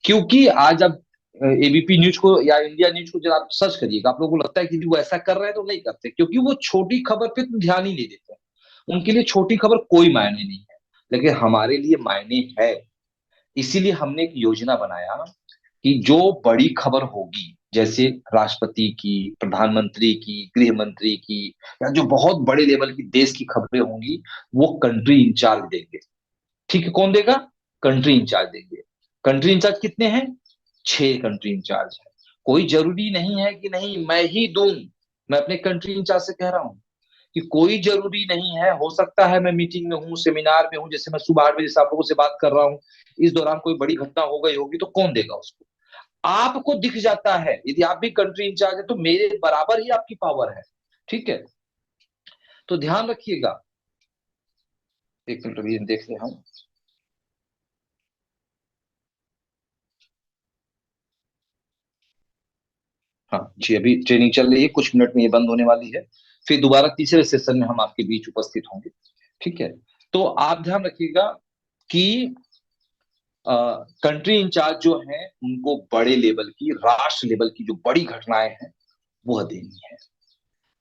[SPEAKER 1] क्योंकि आज अब एबीपी न्यूज को या इंडिया न्यूज को जब आप सर्च करिएगा, आप लोगों को लगता है कि वो ऐसा कर रहे हैं, तो नहीं करते, क्योंकि वो छोटी खबर पे तो ध्यान ही नहीं देते। उनके लिए छोटी खबर कोई मायने नहीं है, लेकिन हमारे लिए मायने है। इसीलिए हमने एक योजना बनाया कि जो बड़ी खबर होगी, जैसे राष्ट्रपति की, प्रधानमंत्री की, गृह मंत्री की, या जो बहुत बड़े लेवल की देश की खबरें होंगी, वो कंट्री इंचार्ज देंगे। ठीक है, कौन देगा? कंट्री इंचार्ज देंगे। कंट्री इंचार्ज कितने हैं? 6 कंट्री इंचार्ज है। कोई जरूरी नहीं है कि नहीं मैं ही दूं। मैं अपने कंट्री इंचार्ज से कह रहा हूं कि कोई जरूरी नहीं है, हो सकता है मैं मीटिंग में हूँ, सेमिनार में हूँ, जैसे मैं सुबह 8 बजे से आप लोगों से बात कर रहा हूँ, इस दौरान कोई बड़ी घटना हो गई होगी, तो कौन देगा उसको? आपको दिख जाता है, यदि आप भी कंट्री इंचार्ज है तो मेरे बराबर ही आपकी पावर है। ठीक है, तो ध्यान रखिएगा। एक मिनट अभी देख ले हम। हाँ जी, अभी ट्रेनिंग चल रही है, कुछ मिनट में ये बंद होने वाली है। फिर दोबारा तीसरे सेशन में हम आपके बीच उपस्थित होंगे। ठीक है, तो आप ध्यान रखिएगा कि कंट्री इंचार्ज जो है उनको बड़े लेवल की, राष्ट्र लेवल की जो बड़ी घटनाएं हैं वह देनी है।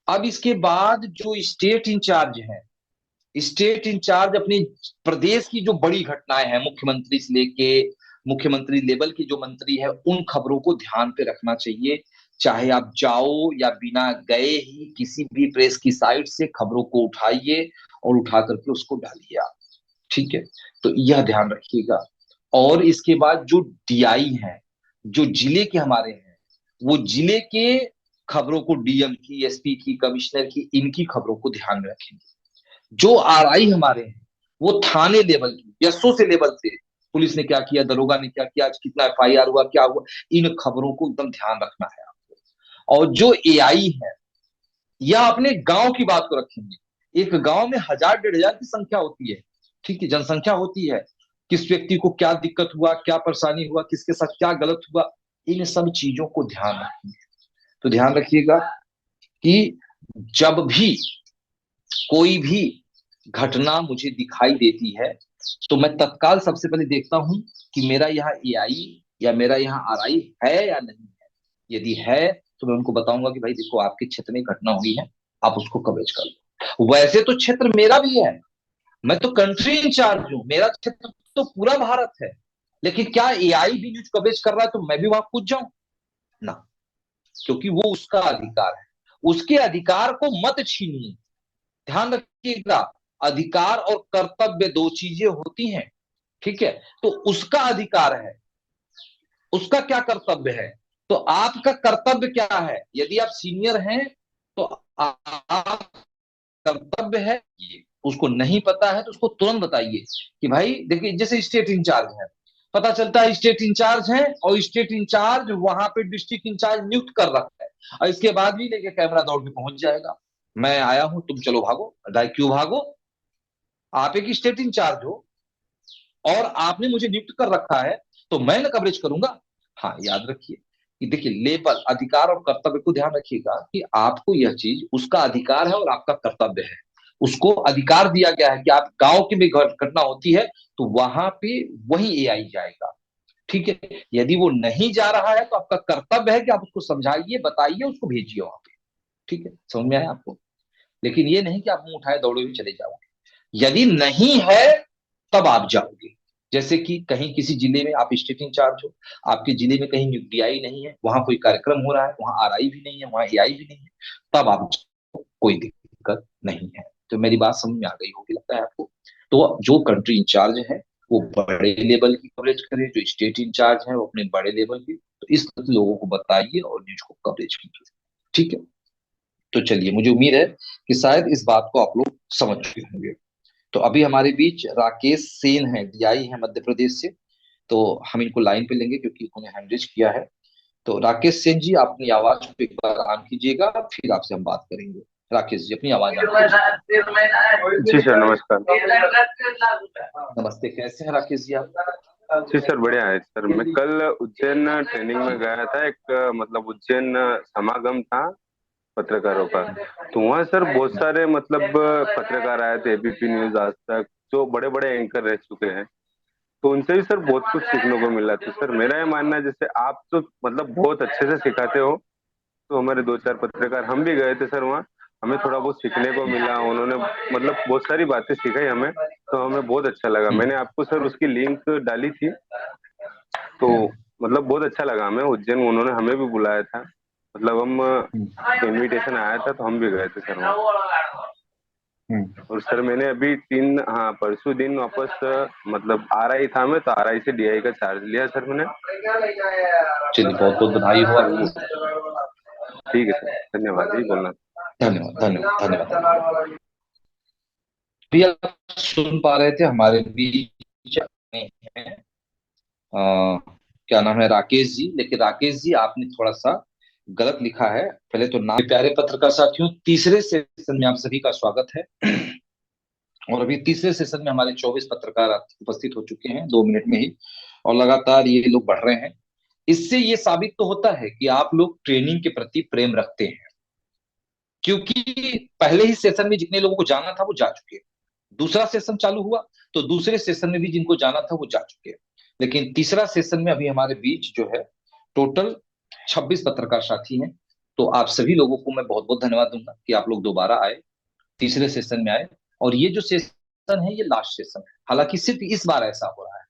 [SPEAKER 1] अब इसके बाद जो स्टेट इंचार्ज है, स्टेट इंचार्ज अपनी प्रदेश की जो बड़ी घटनाएं हैं, मुख्यमंत्री से लेके, मुख्यमंत्री लेवल की जो मंत्री है, उन खबरों को ध्यान पे रखना चाहिए। चाहे आप जाओ या बिना गए ही किसी भी प्रेस की साइट से खबरों को उठाइए और उठा करके उसको डालिए आप। ठीक है, तो यह ध्यान रखिएगा। और इसके बाद जो डीआई हैं, जो जिले के हमारे हैं, वो जिले के खबरों को, डीएम की, एसपी की, कमिश्नर की, इनकी खबरों को ध्यान में रखेंगे। जो आरआई हमारे हैं वो थाने लेवल की, एसओ से लेवल से, पुलिस ने क्या किया, दरोगा ने क्या किया, आज कितना एफआईआर हुआ, क्या हुआ, इन खबरों को एकदम ध्यान रखना है आपको। और जो एआई है, या अपने गांव की बात को रखेंगे। एक गांव में 1000-1500 की संख्या होती है, ठीक है, जनसंख्या होती है। किस व्यक्ति को क्या दिक्कत हुआ, क्या परेशानी हुआ, किसके साथ क्या गलत हुआ, इन सब चीजों को ध्यान रखेंगे। तो ध्यान रखिएगा कि जब भी कोई भी घटना मुझे दिखाई देती है तो मैं तत्काल सबसे पहले देखता हूं कि मेरा यहाँ एआई या मेरा यहाँ आरआई है या नहीं है। यदि है तो मैं उनको बताऊंगा कि भाई देखो आपके क्षेत्र में घटना हुई है, आप उसको कवरेज कर लो। वैसे तो क्षेत्र मेरा भी है, मैं तो कंट्री इंचार्ज हूँ, मेरा क्षेत्र तो पूरा भारत है। लेकिन क्या एआई भी न्यूज कवरेज कर रहा है तो मैं भी वहां कूद जाऊं? ना, क्योंकि वो उसका अधिकार है। उसके अधिकार को मत छीनिए। ध्यान रखिएगा, अधिकार और कर्तव्य दो चीजें होती हैं। ठीक है, तो उसका अधिकार है, उसका क्या कर्तव्य है। तो आपका कर्तव्य क्या है? यदि आप सीनियर हैं तो आप, कर्तव्य है ये, उसको नहीं पता है तो उसको तुरंत बताइए कि भाई देखिए, जैसे स्टेट इंचार्ज है, पता चलता है स्टेट इंचार्ज है और स्टेट इंचार्ज वहां पे डिस्ट्रिक्ट इंचार्ज नियुक्त कर रखा है, और इसके बाद भी लेके कैमरा दौड़ के पहुंच जाएगा, मैं आया हूं तुम चलो भागो। क्यों भागो? आप एक स्टेट इंचार्ज हो और आपने मुझे नियुक्त कर रखा है, तो मैं ना कवरेज करूंगा। हाँ, याद रखिए कि देखिए, लेबल, अधिकार और कर्तव्य को ध्यान रखिएगा कि आपको यह चीज, उसका अधिकार है और आपका कर्तव्य है। उसको अधिकार दिया गया है कि आप गांव की भी घटना होती है तो वहां पे वही एआई जाएगा। ठीक है, यदि वो नहीं जा रहा है तो आपका कर्तव्य है कि आप उसको समझाइए, बताइए, उसको भेजिए वहां पे। ठीक है, समझ में आया आपको? लेकिन ये नहीं कि आप मुंह उठाए दौड़े हुए चले जाओगे। यदि नहीं है तब आप जाओगे। जैसे कि कहीं किसी जिले में आप स्टेट इंचार्ज हो, आपके जिले में कहीं डीआई नहीं है, वहां कोई कार्यक्रम हो रहा है, वहां आरआई भी नहीं है, वहां एआई भी नहीं है, तब आप जाओ, कोई दिक्कत नहीं है। तो मेरी बात समझ में आ गई होगी लगता है आपको। तो जो कंट्री इंचार्ज है वो बड़े लेवल की कवरेज करे, जो स्टेट इंचार्ज है वो अपने बड़े लेवल की, तो इस तरह से लोगों को बताइए और न्यूज को कवरेज कीजिए। ठीक है, तो चलिए, मुझे उम्मीद है कि शायद इस बात को आप लोग समझ चुके होंगे। तो अभी हमारे बीच राकेश सेन है, डीआई है मध्य प्रदेश से। तो हम इनको लाइन पे लेंगे क्योंकि उन्होंने हैंड रेज किया है। तो राकेश सेन जी, अपनी आवाज को एक बार ऑन कीजिएगा, फिर आपसे हम बात करेंगे। राकेश जी, अपनी आवाज ऑन कीजिए।
[SPEAKER 3] जी सर, नमस्कार।
[SPEAKER 1] नमस्ते, कैसे हैं राकेश जी आप?
[SPEAKER 3] जी सर, बढ़िया है सर। मैं कल उज्जैन ट्रेनिंग में गया था। एक मतलब उज्जैन समागम था पत्रकारों का। तो वहाँ सर बहुत सारे मतलब पत्रकार आए थे, एबीपी न्यूज, आज तक, जो बड़े बड़े एंकर रह चुके हैं। तो उनसे भी सर बहुत कुछ सीखने को मिला। तो सर मेरा ये मानना है, जैसे आप तो मतलब बहुत अच्छे से सिखाते हो, तो हमारे दो चार पत्रकार, हम भी गए थे सर वहाँ, हमें थोड़ा बहुत सीखने को मिला। उन्होंने मतलब बहुत सारी बातें सिखाई हमें, तो हमें बहुत अच्छा लगा। मैंने आपको सर उसकी लिंक डाली थी, तो मतलब बहुत अच्छा लगा हमें। उज्जैन उन्होंने हमें भी बुलाया था, मतलब हम इनविटेशन आया था तो हम भी गए थे सर वहाँ। और सर मैंने अभी परसों दिन वापस मतलब आरआई था मैं, तो आरआई से डीआई का चार्ज लिया सर मैंने।
[SPEAKER 1] चलिए, बहुत बहुत बधाई हो आपको।
[SPEAKER 3] ठीक है सर, धन्यवाद जी, बोलना।
[SPEAKER 1] धन्यवाद धन्यवाद धन्यवाद। भी आप सुन पा रहे थे हमारे बीच में हैं, क्या नाम है, राकेश जी। लेकिन राकेश जी, आपने थोड़ा सा गलत लिखा है। पहले तो नाम, प्यारे पत्रकार साथियों, तीसरे सेशन में आप सभी का स्वागत है। और अभी तीसरे सेशन में हमारे 24 पत्रकार उपस्थित हो चुके हैं 2 मिनट में ही, और लगातार ये लोग बढ़ रहे हैं। इससे ये साबित तो होता है कि आप लोग ट्रेनिंग के प्रति प्रेम रखते हैं, क्योंकि पहले ही सेशन में जितने लोगों को जाना था वो जा चुके हैं। दूसरा सेशन चालू हुआ तो दूसरे सेशन में भी जिनको जाना था वो जा चुके हैं। लेकिन तीसरा सेशन में अभी हमारे बीच जो है टोटल 26 पत्रकार साथी हैं। तो आप सभी लोगों को मैं बहुत बहुत धन्यवाद दूंगा कि आप लोग दोबारा आए, तीसरे सेशन में आए। और ये जो सेशन है ये लास्ट सेशन है। हालांकि सिर्फ इस बार ऐसा हो रहा है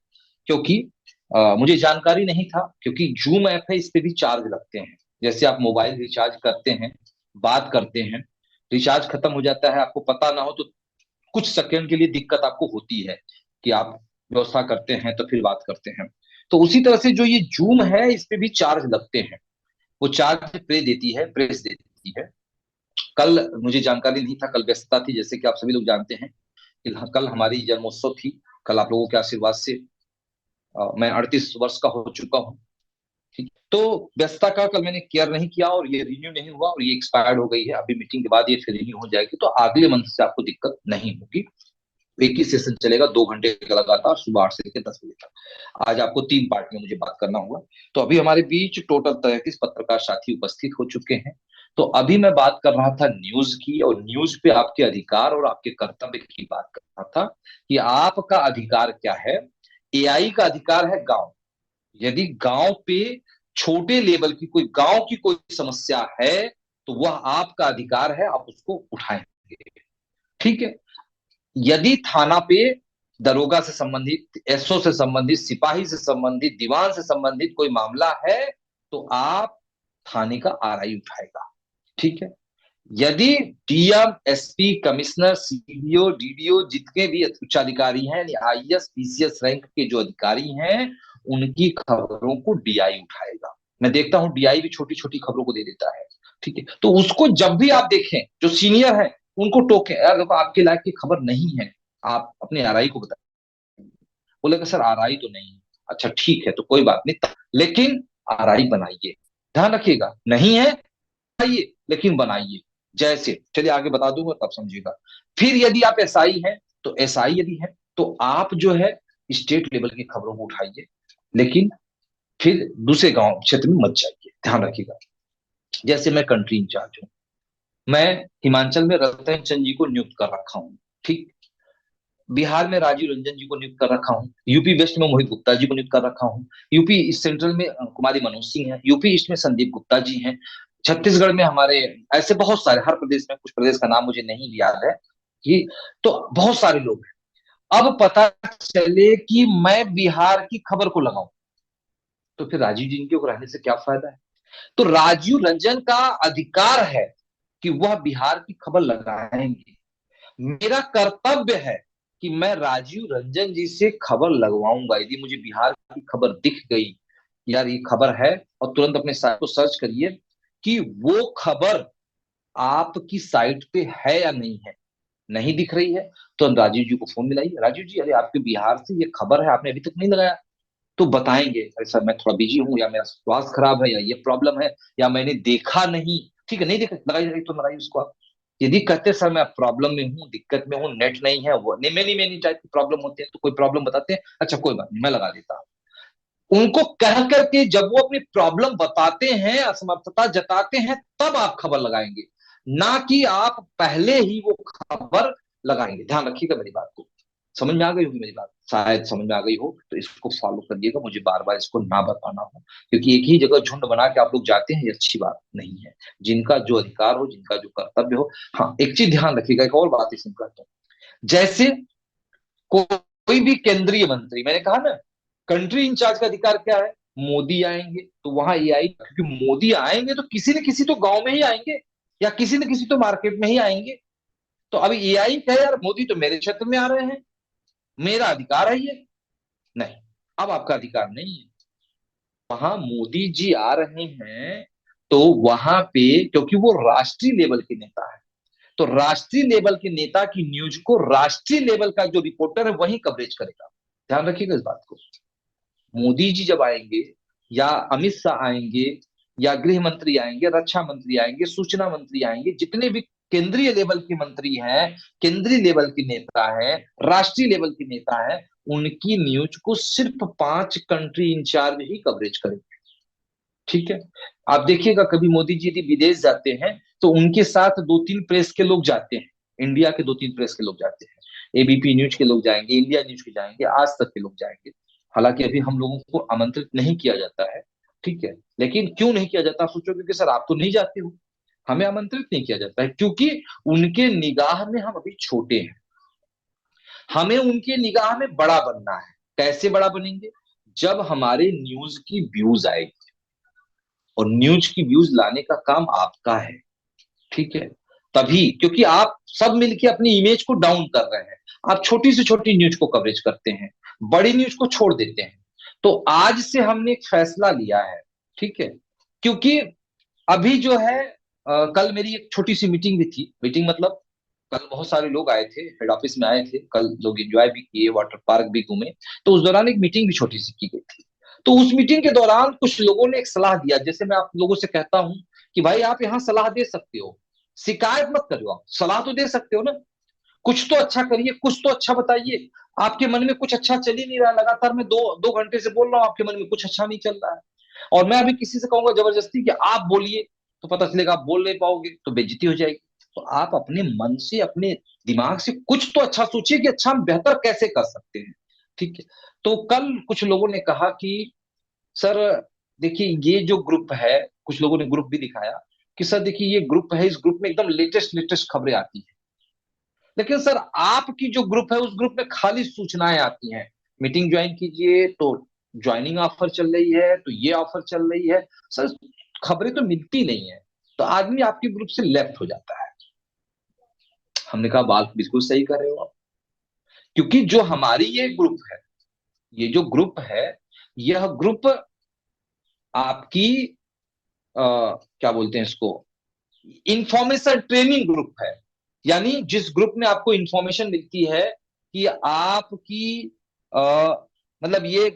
[SPEAKER 1] क्योंकि मुझे जानकारी नहीं था, क्योंकि जूम ऐप है, इस पे भी चार्ज लगते हैं। जैसे आप मोबाइल रिचार्ज करते हैं, बात करते हैं, रिचार्ज खत्म हो जाता है, आपको पता ना हो तो कुछ सेकंड के लिए दिक्कत आपको होती है कि आप व्यवस्था करते हैं तो फिर बात करते हैं। तो उसी तरह से जो ये जूम है इस पे भी चार्ज लगते हैं। वो चार्ज प्रेस देती है। कल मुझे जानकारी नहीं था, कल व्यस्तता थी, जैसे कि आप सभी लोग जानते हैं कि कल हमारी जन्मोत्सव थी। कल आप लोगों के आशीर्वाद से मैं 38 वर्ष का हो चुका हूँ। ठीक, तो व्यस्तता का कल मैंने केयर नहीं किया और ये रिन्यू नहीं हुआ और ये एक्सपायर्ड हो गई है। अभी मीटिंग के बाद ये फिर रिन्यू हो जाएगी, तो अगले मंथ से आपको दिक्कत नहीं होगी। एक ही सेशन चलेगा 2 घंटे का लगातार, सुबह 8 से लेकर 10 बजे तक। आज आपको 3 पार्ट में मुझे बात करना होगा। तो अभी हमारे बीच टोटल 33 पत्रकार साथी उपस्थित हो चुके हैं। तो अभी मैं बात कर रहा था न्यूज की, और न्यूज पे आपके अधिकार और आपके कर्तव्य की बात कर रहा था कि आपका अधिकार क्या है। एआई का अधिकार है गांव। यदि गांव पे छोटे लेवल की कोई समस्या है तो वह आपका अधिकार है, आप उसको उठाएंगे। ठीक है, यदि थाना पे दरोगा से संबंधित, एसओ से संबंधित, सिपाही से संबंधित, दीवान से संबंधित कोई मामला है तो आप थाने का आरआई उठाएगा। ठीक है, यदि DM, SP, commissioner, CDO, DDO, जितने भी उच्चाधिकारी हैं, आईएएस, पीसीएस रैंक के जो अधिकारी हैं, उनकी खबरों को डीआई उठाएगा। मैं देखता हूं डीआई भी छोटी छोटी खबरों को दे देता है। ठीक है, तो उसको जब भी आप देखें, जो सीनियर है उनको टोके, यार देखो आपके लायक की खबर नहीं है, आप अपने आरआई को बताएं। बोलेगा सर आरआई तो नहीं है। अच्छा ठीक है, तो कोई बात नहीं, लेकिन आरआई बनाइए। ध्यान रखिएगा, नहीं है बनाइए लेकिन बनाइए। जैसे चलिए आगे बता दूंगा तब समझिएगा। फिर यदि आप एसआई हैं तो एसआई यदि है तो आप जो है स्टेट लेवल की खबरों को उठाइए, लेकिन फिर दूसरे गांव क्षेत्र में मत जाइए। ध्यान रखिएगा। जैसे मैं कंट्री इंचार्ज हूं, मैं हिमाचल में रतन चंद जी को नियुक्त कर रखा हूं। ठीक, बिहार में राजीव रंजन जी को नियुक्त कर रखा हूँ, यूपी वेस्ट में मोहित गुप्ता जी को नियुक्त कर रखा हूँ, यूपी ईस्ट सेंट्रल में कुमारी मनोज सिंह है, यूपी ईस्ट में संदीप गुप्ता जी हैं, छत्तीसगढ़ में हमारे ऐसे बहुत सारे, हर प्रदेश में, कुछ प्रदेश का नाम मुझे नहीं याद है कि, तो बहुत सारे लोग हैं। अब पता चले कि मैं बिहार की खबर को लगाऊं, तो फिर राजीव जी के रहने से क्या फायदा है? तो राजीव रंजन का अधिकार है कि वह बिहार की खबर लगाएंगे। मेरा कर्तव्य है कि मैं राजीव रंजन जी से खबर लगवाऊंगा। यदि मुझे बिहार की खबर दिख गई, यार ये खबर है, और तुरंत अपने साइट को सर्च करिए कि वो खबर आपकी साइट पे है या नहीं है। नहीं दिख रही है तो राजीव जी को फोन मिलाइए, राजीव जी, अरे आपके बिहार से ये खबर है, आपने अभी तक नहीं लगाया। तो बताएंगे, अरे सर मैं थोड़ा बिजी हूँ, या मेरा स्वास्थ्य खराब है, या ये प्रॉब्लम है, या मैंने देखा नहीं। ठीक है, नहीं देखा, लगाइए तो लगाइए उसको आप। यदि कहते सर मैं प्रॉब्लम में हूँ, दिक्कत में हूँ, नेट नहीं है, वो नहीं, मैनी मैनी टाइप की प्रॉब्लम होती है, तो कोई प्रॉब्लम बताते हैं, अच्छा कोई बात नहीं मैं लगा देता हूँ। उनको कह करके जब वो अपनी प्रॉब्लम बताते हैं, असमर्थता जताते हैं, तब आप खबर लगाएंगे, ना कि आप पहले ही वो खबर लगाएंगे। ध्यान रखिएगा मेरी बात को। समझ में आ गई होगी मेरी बात, शायद समझ में आ गई हो, तो इसको फॉलो करिएगा, मुझे बार बार इसको ना बताना हो, क्योंकि एक ही जगह झुंड बना के आप लोग जाते हैं, ये अच्छी बात नहीं है। जिनका जो अधिकार हो, जिनका जो कर्तव्य हो। हाँ, एक चीज ध्यान रखिएगा, एक और बात इसमें करता हूँ। जैसे कोई भी केंद्रीय मंत्री, मैंने कहा ना, कंट्री इंचार्ज का अधिकार क्या है? मोदी आएंगे तो वहां एआई, क्योंकि मोदी आएंगे तो किसी न किसी तो गांव में ही आएंगे, या किसी न किसी तो मार्केट में ही आएंगे। तो अभी एआई कहे यार मोदी तो मेरे क्षेत्र में आ रहे हैं, मेरा अधिकार है ये। नहीं, अब आपका अधिकार नहीं है। वहां मोदी जी आ रहे हैं तो वहां पे, क्योंकि वो राष्ट्रीय लेवल के नेता है, तो राष्ट्रीय लेवल के नेता की न्यूज को राष्ट्रीय लेवल का जो रिपोर्टर है वही कवरेज करेगा। ध्यान रखिएगा इस बात को। मोदी जी जब आएंगे, या अमित शाह आएंगे, या गृह मंत्री आएंगे, रक्षा मंत्री आएंगे, सूचना मंत्री आएंगे, जितने भी केंद्रीय लेवल के मंत्री हैं, केंद्रीय लेवल के नेता हैं, राष्ट्रीय लेवल के नेता हैं, उनकी न्यूज को सिर्फ 5 कंट्री इंचार्ज ही कवरेज करेंगे। ठीक है, आप देखिएगा कभी मोदी जी यदि विदेश जाते हैं तो उनके साथ 2-3 प्रेस के लोग जाते हैं, इंडिया के 2-3 प्रेस के लोग जाते हैं, एबीपी न्यूज के लोग जाएंगे, इंडिया न्यूज के जाएंगे, आज तक के लोग जाएंगे। हालांकि अभी हम लोगों को आमंत्रित नहीं किया जाता है, ठीक है, लेकिन क्यों नहीं किया जाता? आप सोचोगे कि सर आप तो नहीं जाते हो। हमें आमंत्रित नहीं किया जाता है क्योंकि उनके निगाह में हम अभी छोटे हैं, हमें उनके निगाह में बड़ा बनना है। कैसे बड़ा बनेंगे? जब हमारे न्यूज की व्यूज आएगी, और न्यूज की व्यूज लाने का काम आपका है, ठीक है, तभी, क्योंकि आप सब मिलके अपनी इमेज को डाउन कर रहे हैं। आप छोटी से छोटी न्यूज को कवरेज करते हैं, बड़ी न्यूज को छोड़ देते हैं। तो आज से हमने एक फैसला लिया है, ठीक है, क्योंकि अभी जो है, कल मेरी एक छोटी सी मीटिंग भी थी, मीटिंग मतलब कल बहुत सारे लोग आए थे, हेड ऑफिस में आए थे, कल लोग एंजॉय भी किए, वाटर पार्क भी घूमे, तो उस दौरान एक मीटिंग भी छोटी सी की गई थी। तो उस मीटिंग के दौरान कुछ लोगों ने एक सलाह दिया, जैसे मैं आप लोगों से कहता हूं कि भाई आप यहाँ सलाह दे सकते हो, शिकायत मत करो, आप सलाह तो दे सकते हो ना, कुछ तो अच्छा करिए, कुछ तो अच्छा बताइए। आपके मन में कुछ अच्छा चल ही नहीं रहा, लगातार मैं 2 घंटे से बोल रहा हूँ, आपके मन में कुछ अच्छा नहीं चल रहा है, और मैं अभी किसी से कहूंगा जबरदस्ती कि आप बोलिए, तो पता चलेगा आप बोल नहीं पाओगे, तो बेइज्जती हो जाएगी। तो आप अपने मन से, अपने दिमाग से कुछ तो अच्छा सोचिए कि अच्छा हम बेहतर कैसे कर सकते हैं, ठीक है। तो कल कुछ लोगों ने कहा कि सर देखिए ये जो ग्रुप है, कुछ लोगों ने ग्रुप भी दिखाया कि सर देखिए ये ग्रुप है, इस ग्रुप में एकदम लेटेस्ट लेटेस्ट खबरें आती है, लेकिन सर आपकी जो ग्रुप है उस ग्रुप में खाली सूचनाएं आती हैं, मीटिंग ज्वाइन कीजिए तो ज्वाइनिंग ऑफर चल रही है, तो ये ऑफर चल रही है, सर खबरें तो मिलती नहीं है, तो आदमी आपके ग्रुप से लेफ्ट हो जाता है। हमने कहा बात बिल्कुल सही कर रहे हो आप, क्योंकि जो हमारी ये ग्रुप है, ये जो ग्रुप है, यह ग्रुप आपकी क्या बोलते हैं इसको, इंफॉर्मेशन ट्रेनिंग ग्रुप है। यानी जिस ग्रुप में आपको इंफॉर्मेशन मिलती है कि आपकी आ, मतलब ये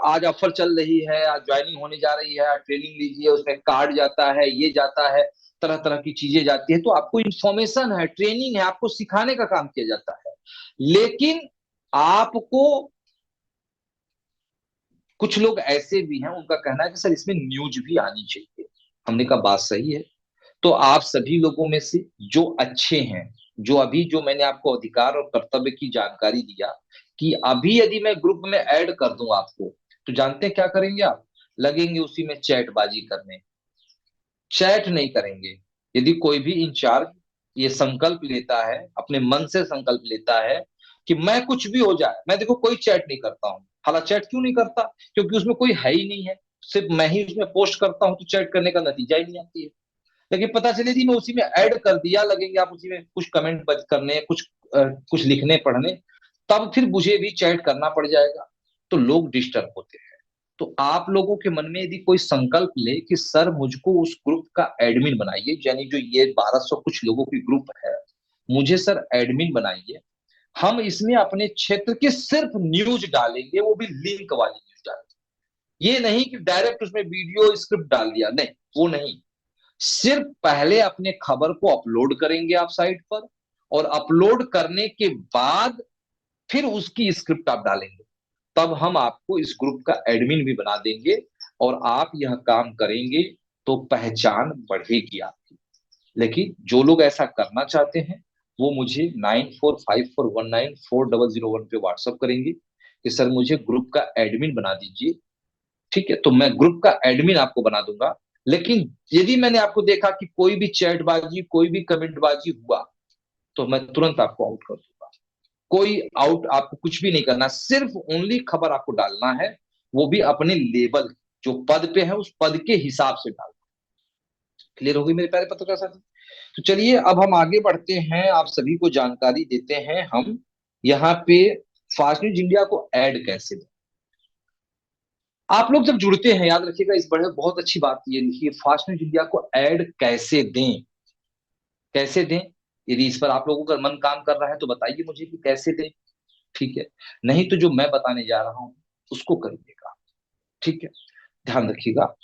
[SPEAKER 1] आज ऑफर चल रही है, आज ज्वाइनिंग होने जा रही है, आज ट्रेनिंग लीजिए, उसमें कार्ड जाता है, ये जाता है, तरह तरह की चीजें जाती है, तो आपको इंफॉर्मेशन है, ट्रेनिंग है, आपको सिखाने का काम किया जाता है। लेकिन आपको, कुछ लोग ऐसे भी हैं उनका कहना है कि सर इसमें न्यूज भी आनी चाहिए। हमने कहा बात सही है। तो आप सभी लोगों में से जो अच्छे हैं, जो अभी, जो मैंने आपको अधिकार और कर्तव्य की जानकारी दिया, कि अभी यदि मैं ग्रुप में ऐड कर दूं आपको, तो जानते हैं क्या करेंगे आप? लगेंगे उसी में चैटबाजी करने, चैट नहीं करेंगे। यदि कोई भी इंचार्ज ये संकल्प लेता है, अपने मन से संकल्प लेता है कि मैं कुछ भी हो जाए, मैं देखो कोई चैट नहीं करता हूँ। हालांकि चैट क्यों नहीं करता, क्योंकि उसमें कोई है ही नहीं है, सिर्फ मैं ही उसमें पोस्ट करता हूँ, तो चैट करने का नतीजा ही नहीं आती है। लेकिन पता चले जी मैं उसी में ऐड कर दिया, लगेंगे आप उसी में कुछ कमेंट करने, कुछ लिखने पढ़ने, तब फिर मुझे भी चैट करना पड़ जाएगा, तो लोग डिस्टर्ब होते हैं। तो आप लोगों के मन में यदि कोई संकल्प ले कि सर मुझको उस ग्रुप का एडमिन बनाइए, यानी जो ये 1200 कुछ लोगों की ग्रुप है, मुझे सर एडमिन बनाइए, हम इसमें अपने क्षेत्र की सिर्फ न्यूज डालेंगे, वो भी लिंक वाली न्यूज डालेंगे। ये नहीं कि डायरेक्ट उसमें वीडियो स्क्रिप्ट डाल दिया, नहीं, वो नहीं। सिर्फ पहले अपने खबर को अपलोड करेंगे आप साइट पर, और अपलोड करने के बाद फिर उसकी स्क्रिप्ट आप डालेंगे, तब हम आपको इस ग्रुप का एडमिन भी बना देंगे, और आप यह काम करेंगे तो पहचान बढ़ेगी आपकी। लेकिन जो लोग ऐसा करना चाहते हैं वो मुझे 9454194001 पे व्हाट्सअप करेंगे कि सर मुझे ग्रुप का एडमिन बना दीजिए। ठीक है, तो मैं ग्रुप का एडमिन आपको बना दूंगा। लेकिन यदि मैंने आपको देखा कि कोई भी चैटबाजी, कोई भी कमेंटबाजी हुआ, तो मैं तुरंत आपको आउट कर दूंगा। कोई आउट आपको कुछ भी नहीं करना, सिर्फ ओनली खबर आपको डालना है, वो भी अपने लेवल, जो पद पे है उस पद के हिसाब से डालना। क्लियर होगी मेरे प्यारे पत्रकार साथी? तो चलिए अब हम आगे बढ़ते हैं, आप सभी को जानकारी देते हैं हम यहाँ पे फास्ट न्यूज इंडिया को ऐड कैसे दें। आप लोग जब जुड़ते हैं, याद रखिएगा, इस बड़े बहुत अच्छी बात ये लिखिए, फास्ट न्यूज इंडिया को ऐड कैसे दें, कैसे दें। यदि इस पर आप लोगों का मन काम कर रहा है तो बताइए मुझे कि कैसे दें। ठीक है, नहीं तो जो मैं बताने जा रहा हूं उसको करिएगा। ठीक है, ध्यान रखिएगा।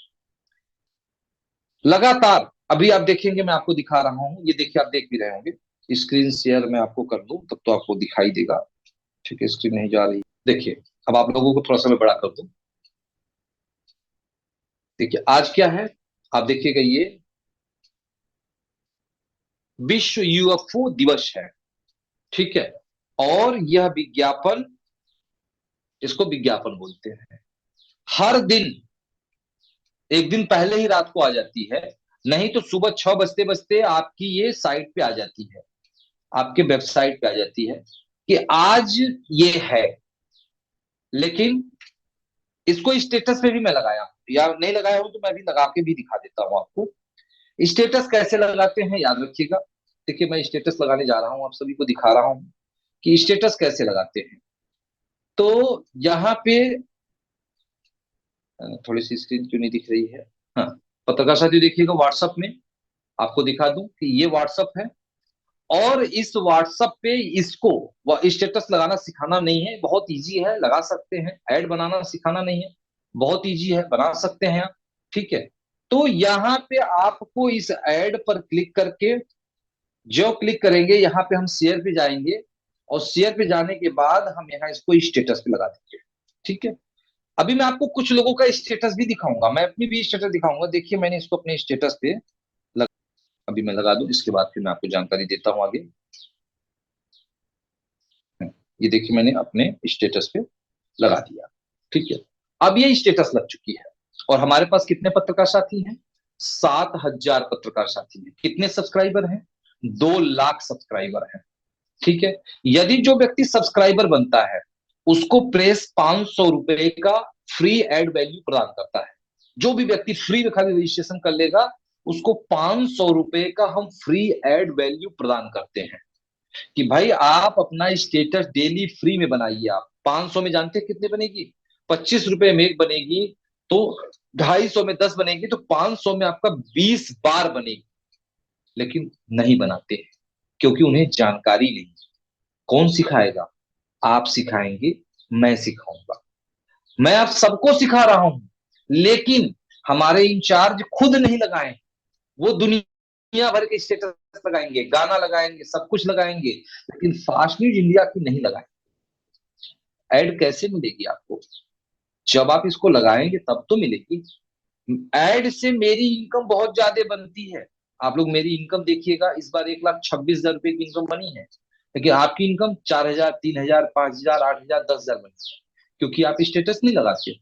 [SPEAKER 1] लगातार अभी आप देखेंगे, मैं आपको दिखा रहा हूं, ये देखिए, आप देख भी रहे होंगे। स्क्रीन शेयर मैं आपको कर दूं तब तो आपको दिखाई देगा। ठीक है, स्क्रीन नहीं जा रही, देखिए। अब आप लोगों को थोड़ा सा मैं बड़ा कर दूं। देखिए आज क्या है, आप देखिएगा, ये विश्व यूएफओ दिवस है। ठीक है, और यह विज्ञापन, इसको विज्ञापन बोलते हैं, हर दिन एक दिन पहले ही रात को आ जाती है, नहीं तो सुबह 6 बजते बजते आपकी ये साइट पे आ जाती है, आपके वेबसाइट पे आ जाती है कि आज ये है। लेकिन इसको स्टेटस पे भी मैं लगाया हूं, या नहीं लगाया हूं तो मैं भी लगा के भी दिखा देता हूं आपको। स्टेटस कैसे लगाते हैं, याद रखिएगा। देखिए मैं स्टेटस लगाने जा रहा हूं, आप सभी को दिखा रहा हूं कि स्टेटस कैसे लगाते हैं। तो यहाँ पे थोड़ी सी स्क्रीन क्यों नहीं दिख रही है। हाँ, पत्रकार साथियों देखिएगा, व्हाट्सएप में आपको दिखा दूं कि ये व्हाट्सएप है, और इस व्हाट्सएप पे इसको स्टेटस लगाना सिखाना नहीं है, बहुत इजी है, लगा सकते हैं। ऐड बनाना सिखाना नहीं है, बहुत इजी है, बना सकते हैं आप। ठीक है, तो यहाँ पे आपको इस ऐड पर क्लिक करके, जो क्लिक करेंगे यहाँ पे हम शेयर पे जाएंगे, और शेयर पे जाने के बाद हम यहाँ इसको स्टेटस पे लगा देंगे। ठीक है, अभी मैं आपको कुछ लोगों का स्टेटस भी दिखाऊंगा, मैं अपनी भी स्टेटस दिखाऊंगा। देखिए मैंने इसको अपने स्टेटस पे अभी मैं लगा दूं, इसके बाद फिर मैं आपको जानकारी देता हूं आगे। ये देखिए मैंने अपने स्टेटस पे लगा दिया। ठीक है, अब ये स्टेटस लग चुकी है, और हमारे पास कितने पत्रकार साथी हैं? 7,000 पत्रकार साथी हैं। कितने सब्सक्राइबर हैं? 2 लाख सब्सक्राइबर हैं। ठीक है, यदि जो व्यक्ति सब्सक्राइबर बनता है उसको प्रेस 500 रुपए का फ्री एड वैल्यू प्रदान करता है। जो भी व्यक्ति फ्री में खाली रजिस्ट्रेशन कर लेगा उसको 500 रुपए का हम फ्री एड वैल्यू प्रदान करते हैं, कि भाई आप अपना स्टेटस डेली फ्री में बनाइए। आप 500 में जानते हैं कितने बनेगी? 25 रुपए में एक बनेगी, तो 250 में 10 बनेगी, तो 500 में आपका 20 बार बनेगी। लेकिन नहीं बनाते हैं, क्योंकि उन्हें जानकारी नहीं। कौन सिखाएगा? आप सिखाएंगे, मैं सिखाऊंगा, मैं आप सबको सिखा रहा हूं। लेकिन हमारे इंचार्ज खुद नहीं लगाए, वो दुनिया भर के स्टेटस लगाएंगे, गाना लगाएंगे, सब कुछ लगाएंगे, लेकिन फास्ट न्यूज इंडिया की नहीं लगाएंगे। ऐड कैसे मिलेगी आपको? जब आप इसको लगाएंगे तब तो मिलेगी। ऐड से मेरी इनकम बहुत ज्यादा बनती है। आप लोग मेरी इनकम देखिएगा, इस बार 1,26,000 रुपए की इनकम बनी है, लेकिन आपकी इनकम 4,000, 3,000, 5,000, 8,000, 10,000 बनी है, क्योंकि आप स्टेटस नहीं लगाते।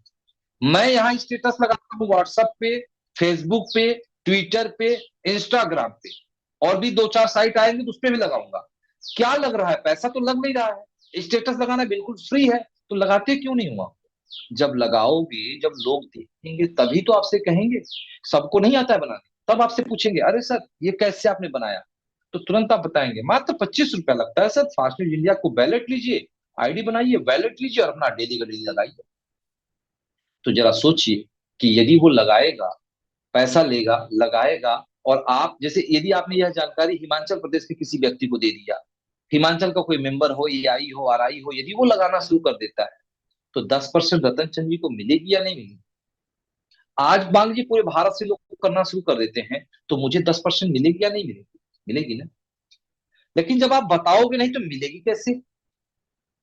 [SPEAKER 1] मैं यहाँ स्टेटस लगाता हूँ व्हाट्सएप पे, फेसबुक पे, ट्विटर पे, इंस्टाग्राम पे, और भी 2-4 साइट आएंगे तो उस पे भी लगाऊंगा। क्या लग रहा है? पैसा तो लग नहीं रहा है, स्टेटस लगाना बिल्कुल फ्री है, तो लगाते क्यों नहीं हुआ? जब लगाओगे, जब लोग देखेंगे तभी तो आपसे कहेंगे। सबको नहीं आता है बनाने, तब आपसे पूछेंगे अरे सर ये कैसे आपने बनाया, तो तुरंत आप बताएंगे। मात्र 25 रुपया लगता है सर, फास्ट न्यूज इंडिया को वैलेट लीजिए, आईडी बनाइए, वैलेट लीजिए और अपना डेली का डेली लगाइए। तो जरा सोचिए कि यदि वो लगाएगा, पैसा लेगा, लगाएगा, और आप जैसे यदि आपने यह जानकारी हिमाचल प्रदेश के किसी व्यक्ति को दे दिया, हिमाचल का कोई मेंबर हो, एआई हो, आरआई हो, यदि वो लगाना शुरू कर देता है, तो 10% रतन चंद जी को मिलेगी या नहीं मिलेगी? आज मान लीजिए पूरे भारत से लोग करना शुरू कर देते हैं, तो मुझे 10% मिलेगी या नहीं मिलेगी? मिलेगी ना। लेकिन जब आप बताओगे नहीं तो मिलेगी कैसे?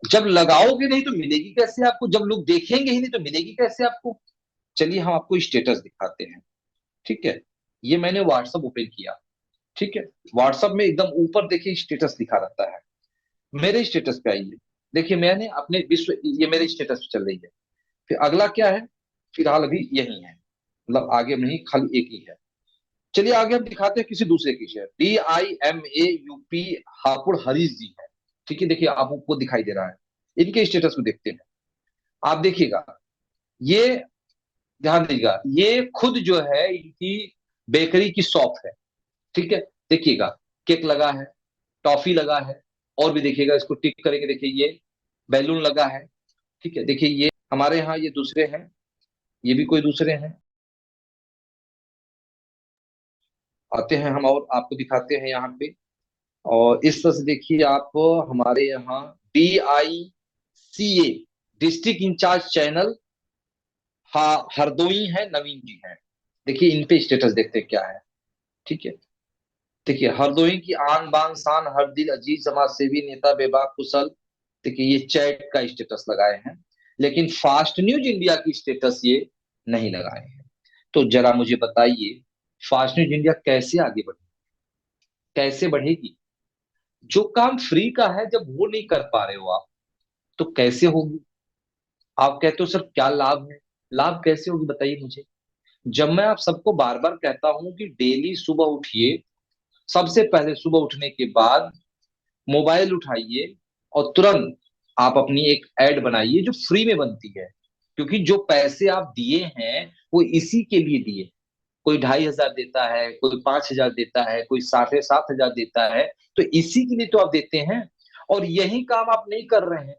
[SPEAKER 1] जब लगाओगे नहीं तो मिलेगी कैसे आपको? जब लोग देखेंगे ही नहीं तो मिलेगी कैसे आपको? चलिए हम आपको स्टेटस दिखाते हैं। ठीक है, ये मैंने व्हाट्सअप ओपन किया। ठीक है, व्हाट्सअप में एकदम ऊपर देखिए स्टेटस दिखा रहता है। मेरे स्टेटस पे आइए, देखिए मैंने अपने विश्व, ये मेरे स्टेटस पे चल रही है। फिर अगला क्या है? फिलहाल अभी यही है, मतलब आगे नहीं, खाली एक ही है। चलिए आगे हम दिखाते हैं किसी दूसरे की शेयर। DIMAUP हापुड़ हरीश जी है। ठीक है, देखिए आपको दिखाई दे रहा है, इनके स्टेटस को देखते हैं। आप देखिएगा, ये ध्यान दीजिएगा, ये खुद जो है इनकी बेकरी की शॉप है। ठीक है, देखिएगा केक लगा है, टॉफी लगा है, और भी देखिएगा, इसको टिक करेंगे, देखिए ये बैलून लगा है। ठीक है, देखिए ये हमारे यहाँ ये दूसरे हैं, ये भी कोई दूसरे हैं। आते हैं हम और आपको दिखाते हैं यहाँ पे। और इस तरह से देखिए आप, हमारे यहाँ DICA district incharge channel Hardoi है, नवीन जी हैं। देखिए इन पे स्टेटस देखते हैं क्या है। ठीक है, देखिए हरदोई की आन बान शान, हर दिल अजीज, समाज सेवी नेता, बेबाक कुशल। देखिए ये चैट का स्टेटस लगाए हैं, लेकिन फास्ट न्यूज इंडिया की स्टेटस ये नहीं लगाए हैं। तो जरा मुझे बताइए, फास्ट न्यूज इंडिया कैसे आगे बढ़े, कैसे बढ़ेगी? जो काम फ्री का है जब वो नहीं कर पा रहे हो आप, तो कैसे होगी? आप कहते हो सर क्या लाभ है, लाभ कैसे होगी बताइए मुझे। जब मैं आप सबको बार बार कहता हूं कि डेली सुबह उठिए, सबसे पहले सुबह उठने के बाद मोबाइल उठाइए और तुरंत आप अपनी एक ऐड बनाइए जो फ्री में बनती है। क्योंकि जो पैसे आप दिए हैं वो इसी के लिए दिए। कोई 2,500 देता है, कोई 5,000 देता है, कोई 7,500 देता है, तो इसी के लिए तो आप देते हैं। और यही काम आप नहीं कर रहे हैं।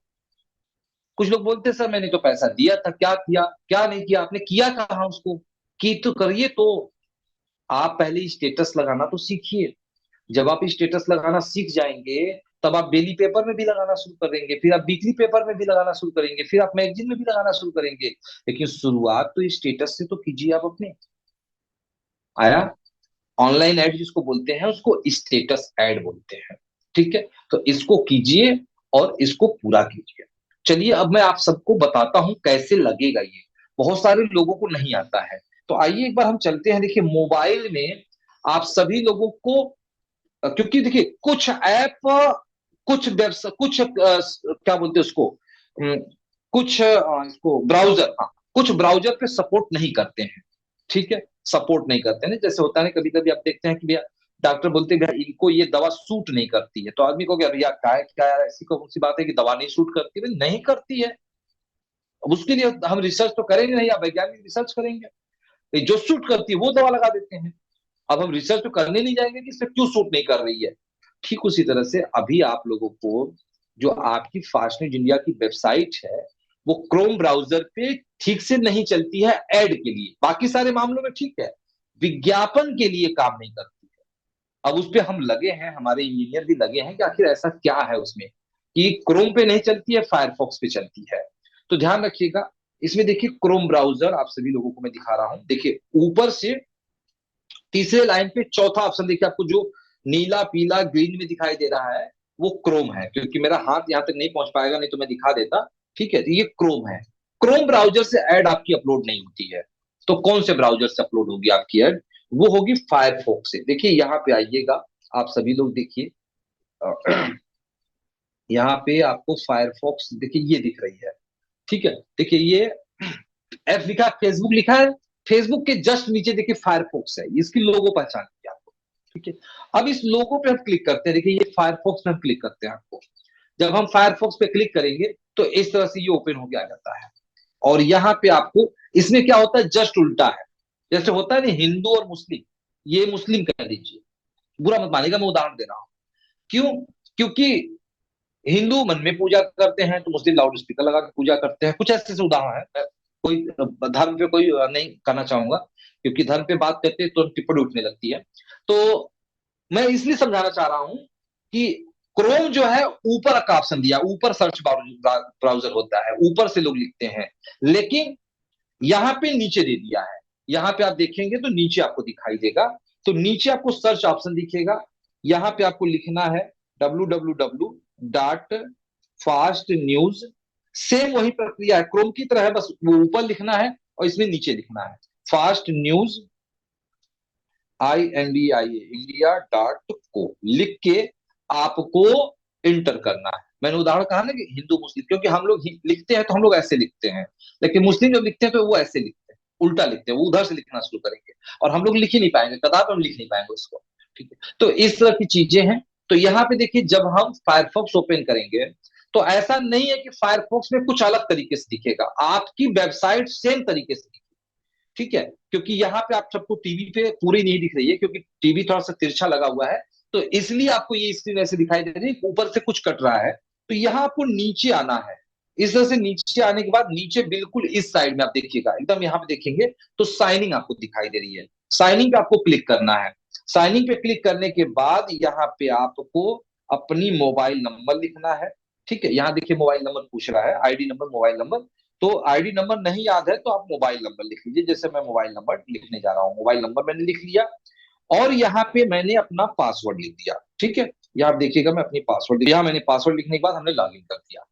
[SPEAKER 1] कुछ लोग बोलते हैं सर मैंने तो पैसा दिया था, क्या किया, क्या नहीं किया, आपने किया कहाँ उसको? की तो करिए। तो आप पहले स्टेटस लगाना तो सीखिए। जब आप स्टेटस लगाना सीख जाएंगे, तब आप डेली पेपर में भी लगाना शुरू करेंगे, फिर आप वीकली पेपर में भी लगाना शुरू करेंगे, फिर आप मैगजीन में भी लगाना शुरू करेंगे। लेकिन शुरुआत तो स्टेटस से तो कीजिए आप अपने। आया? ऑनलाइन ऐड जिसको बोलते हैं उसको स्टेटस ऐड बोलते हैं। ठीक है, तो इसको कीजिए और इसको पूरा कीजिए। चलिए अब मैं आप सबको बताता हूं कैसे लगेगा ये। बहुत सारे लोगों को नहीं आता है, तो आइए एक बार हम चलते हैं। देखिए मोबाइल में आप सभी लोगों को, क्योंकि देखिए कुछ ऐप, कुछ वेबसाइट, कुछ क्या बोलते हैं उसको, कुछ इसको ब्राउजर, हाँ कुछ ब्राउजर पे सपोर्ट नहीं करते हैं। ठीक है, सपोर्ट नहीं करते हैं। जैसे होता है ना, कभी कभी आप देखते हैं कि भैया डॉक्टर बोलते हैं भैया इनको ये दवा सूट नहीं करती है, तो आदमी को क्या, भैया क्या है, क्या है, ऐसी कौन सी बात है कि दवा नहीं सूट करती है? नहीं करती है। अब उसके लिए हम रिसर्च तो करेंगे नहीं, आप वैज्ञानिक रिसर्च करेंगे, जो सूट करती है वो दवा लगा देते हैं। अब हम रिसर्च तो करने नहीं जाएंगे कि इससे क्यों सूट नहीं कर रही है। ठीक उसी तरह से अभी आप लोगों को, जो आपकी फास्ट न्यूज इंडिया की वेबसाइट है, वो क्रोम ब्राउजर पे ठीक से नहीं चलती है ऐड के लिए, बाकी सारे मामलों में ठीक है, विज्ञापन के लिए काम नहीं करती है। अब उस पर हम लगे हैं, हमारे इंजीनियर भी लगे हैं कि आखिर ऐसा क्या है उसमें कि क्रोम पे नहीं चलती है, फायरफॉक्स पे चलती है। तो ध्यान रखिएगा। इसमें देखिए क्रोम ब्राउजर आप सभी लोगों को मैं दिखा रहा हूं, देखिए ऊपर से तीसरे लाइन पे चौथा ऑप्शन देखिए आपको, जो नीला पीला ग्रीन में दिखाई दे रहा है, वो क्रोम है। क्योंकि मेरा हाथ यहां तक नहीं पहुंच पाएगा, नहीं तो मैं दिखा देता। ठीक है, तो ये क्रोम है। क्रोम ब्राउजर से ऐड आपकी अपलोड नहीं होती है। तो कौन से ब्राउजर से अपलोड होगी आपकी ऐड? वो होगी फायरफॉक्स से। देखिए यहाँ पे आइएगा, आप सभी लोग देखिए, यहाँ पे आपको फायरफॉक्स देखिए ये दिख रही है। ठीक है, देखिए ये एफ लिखा है, फेसबुक लिखा है, फेसबुक के जस्ट नीचे देखिए फायरफॉक्स है, इसकी लोगो पहचान लिया आपको, ठीक है। अब इस लोगो पे हम क्लिक करते हैं, देखिए ये फायरफॉक्स पे हम क्लिक करते हैं आपको। जब हम फायरफॉक्स पे क्लिक करेंगे तो इस तरह से ये ओपन होके आ जाता है। और यहाँ पे आपको इसमें क्या होता है, जस्ट उल्टा है। जैसे होता है ना हिंदू और मुस्लिम, ये मुस्लिम कह दीजिए, बुरा मत मानिएगा, मैं उदाहरण दे रहा हूं। क्यों? क्योंकि हिंदू मन में पूजा करते हैं तो मुस्लिम लाउड स्पीकर लगा के पूजा करते हैं, कुछ ऐसे ऐसे उदाहरण है। मैं कोई धर्म पे कोई नहीं करना चाहूंगा, क्योंकि धर्म पे बात करते हैं तो टिप्पणी उठने लगती है। तो मैं इसलिए समझाना चाह रहा हूं कि क्रोम जो है ऊपर का ऑप्शन दिया, ऊपर सर्च ब्राउजर होता है, ऊपर से लोग लिखते हैं, लेकिन यहाँ पे नीचे दे दिया है। यहाँ पे आप देखेंगे तो नीचे आपको दिखाई देगा, तो नीचे आपको सर्च ऑप्शन दिखेगा। यहाँ पे आपको लिखना है www.fastnews। सेम वही प्रक्रिया है, क्रोम की तरह है, बस वो ऊपर लिखना है और इसमें नीचे लिखना है फास्ट न्यूज india.co लिख के आपको इंटर करना है। मैंने उदाहरण कहा ना कि हिंदू मुस्लिम, क्योंकि हम लोग लिखते हैं तो हम लोग ऐसे लिखते हैं, लेकिन मुस्लिम जब लिखते हैं तो वो ऐसे लिखते हैं, उल्टा लिखते हैं, वो उधर से लिखना शुरू करेंगे और हम लोग लिख ही नहीं पाएंगे, कदापि हम लिख नहीं पाएंगे उसको, ठीक है। तो इस तरह की चीजें हैं। तो यहाँ पे देखिए जब हम फायरफॉक्स ओपन करेंगे तो ऐसा नहीं है कि फायरफॉक्स में कुछ अलग तरीके से दिखेगा, आपकी वेबसाइट सेम तरीके से, ठीक है। क्योंकि यहाँ पे आप सबको टीवी पे पूरी नहीं दिख रही है, क्योंकि टीवी थोड़ा सा तिरछा लगा हुआ है, तो इसलिए आपको ये स्क्रीन ऐसे दिखाई दे रही है, ऊपर से कुछ कट रहा है। तो यहाँ आपको नीचे आना है, इस तरह से नीचे आने के बाद नीचे बिल्कुल इस साइड में आप देखिएगा, एकदम यहाँ पे देखेंगे तो साइनिंग आपको दिखाई दे रही है। साइनिंग पे आपको क्लिक करना है। साइनिंग पे क्लिक करने के बाद यहाँ पे आपको अपनी मोबाइल नंबर लिखना है, ठीक है। यहाँ देखिए मोबाइल नंबर पूछ रहा है, आईडी नंबर, मोबाइल नंबर। तो आईडी नंबर नहीं याद है तो आप मोबाइल नंबर लिख लीजिए, जैसे मैं मोबाइल नंबर लिखने जा रहा हूँ, मोबाइल नंबर मैंने लिख लिया और यहाँ पे मैंने अपना पासवर्ड लिख दिया, ठीक है। यहाँ आप देखिएगा मैं अपनी पासवर्ड, यहाँ मैंने पासवर्ड लिखने के बाद हमने लॉगिन कर दिया।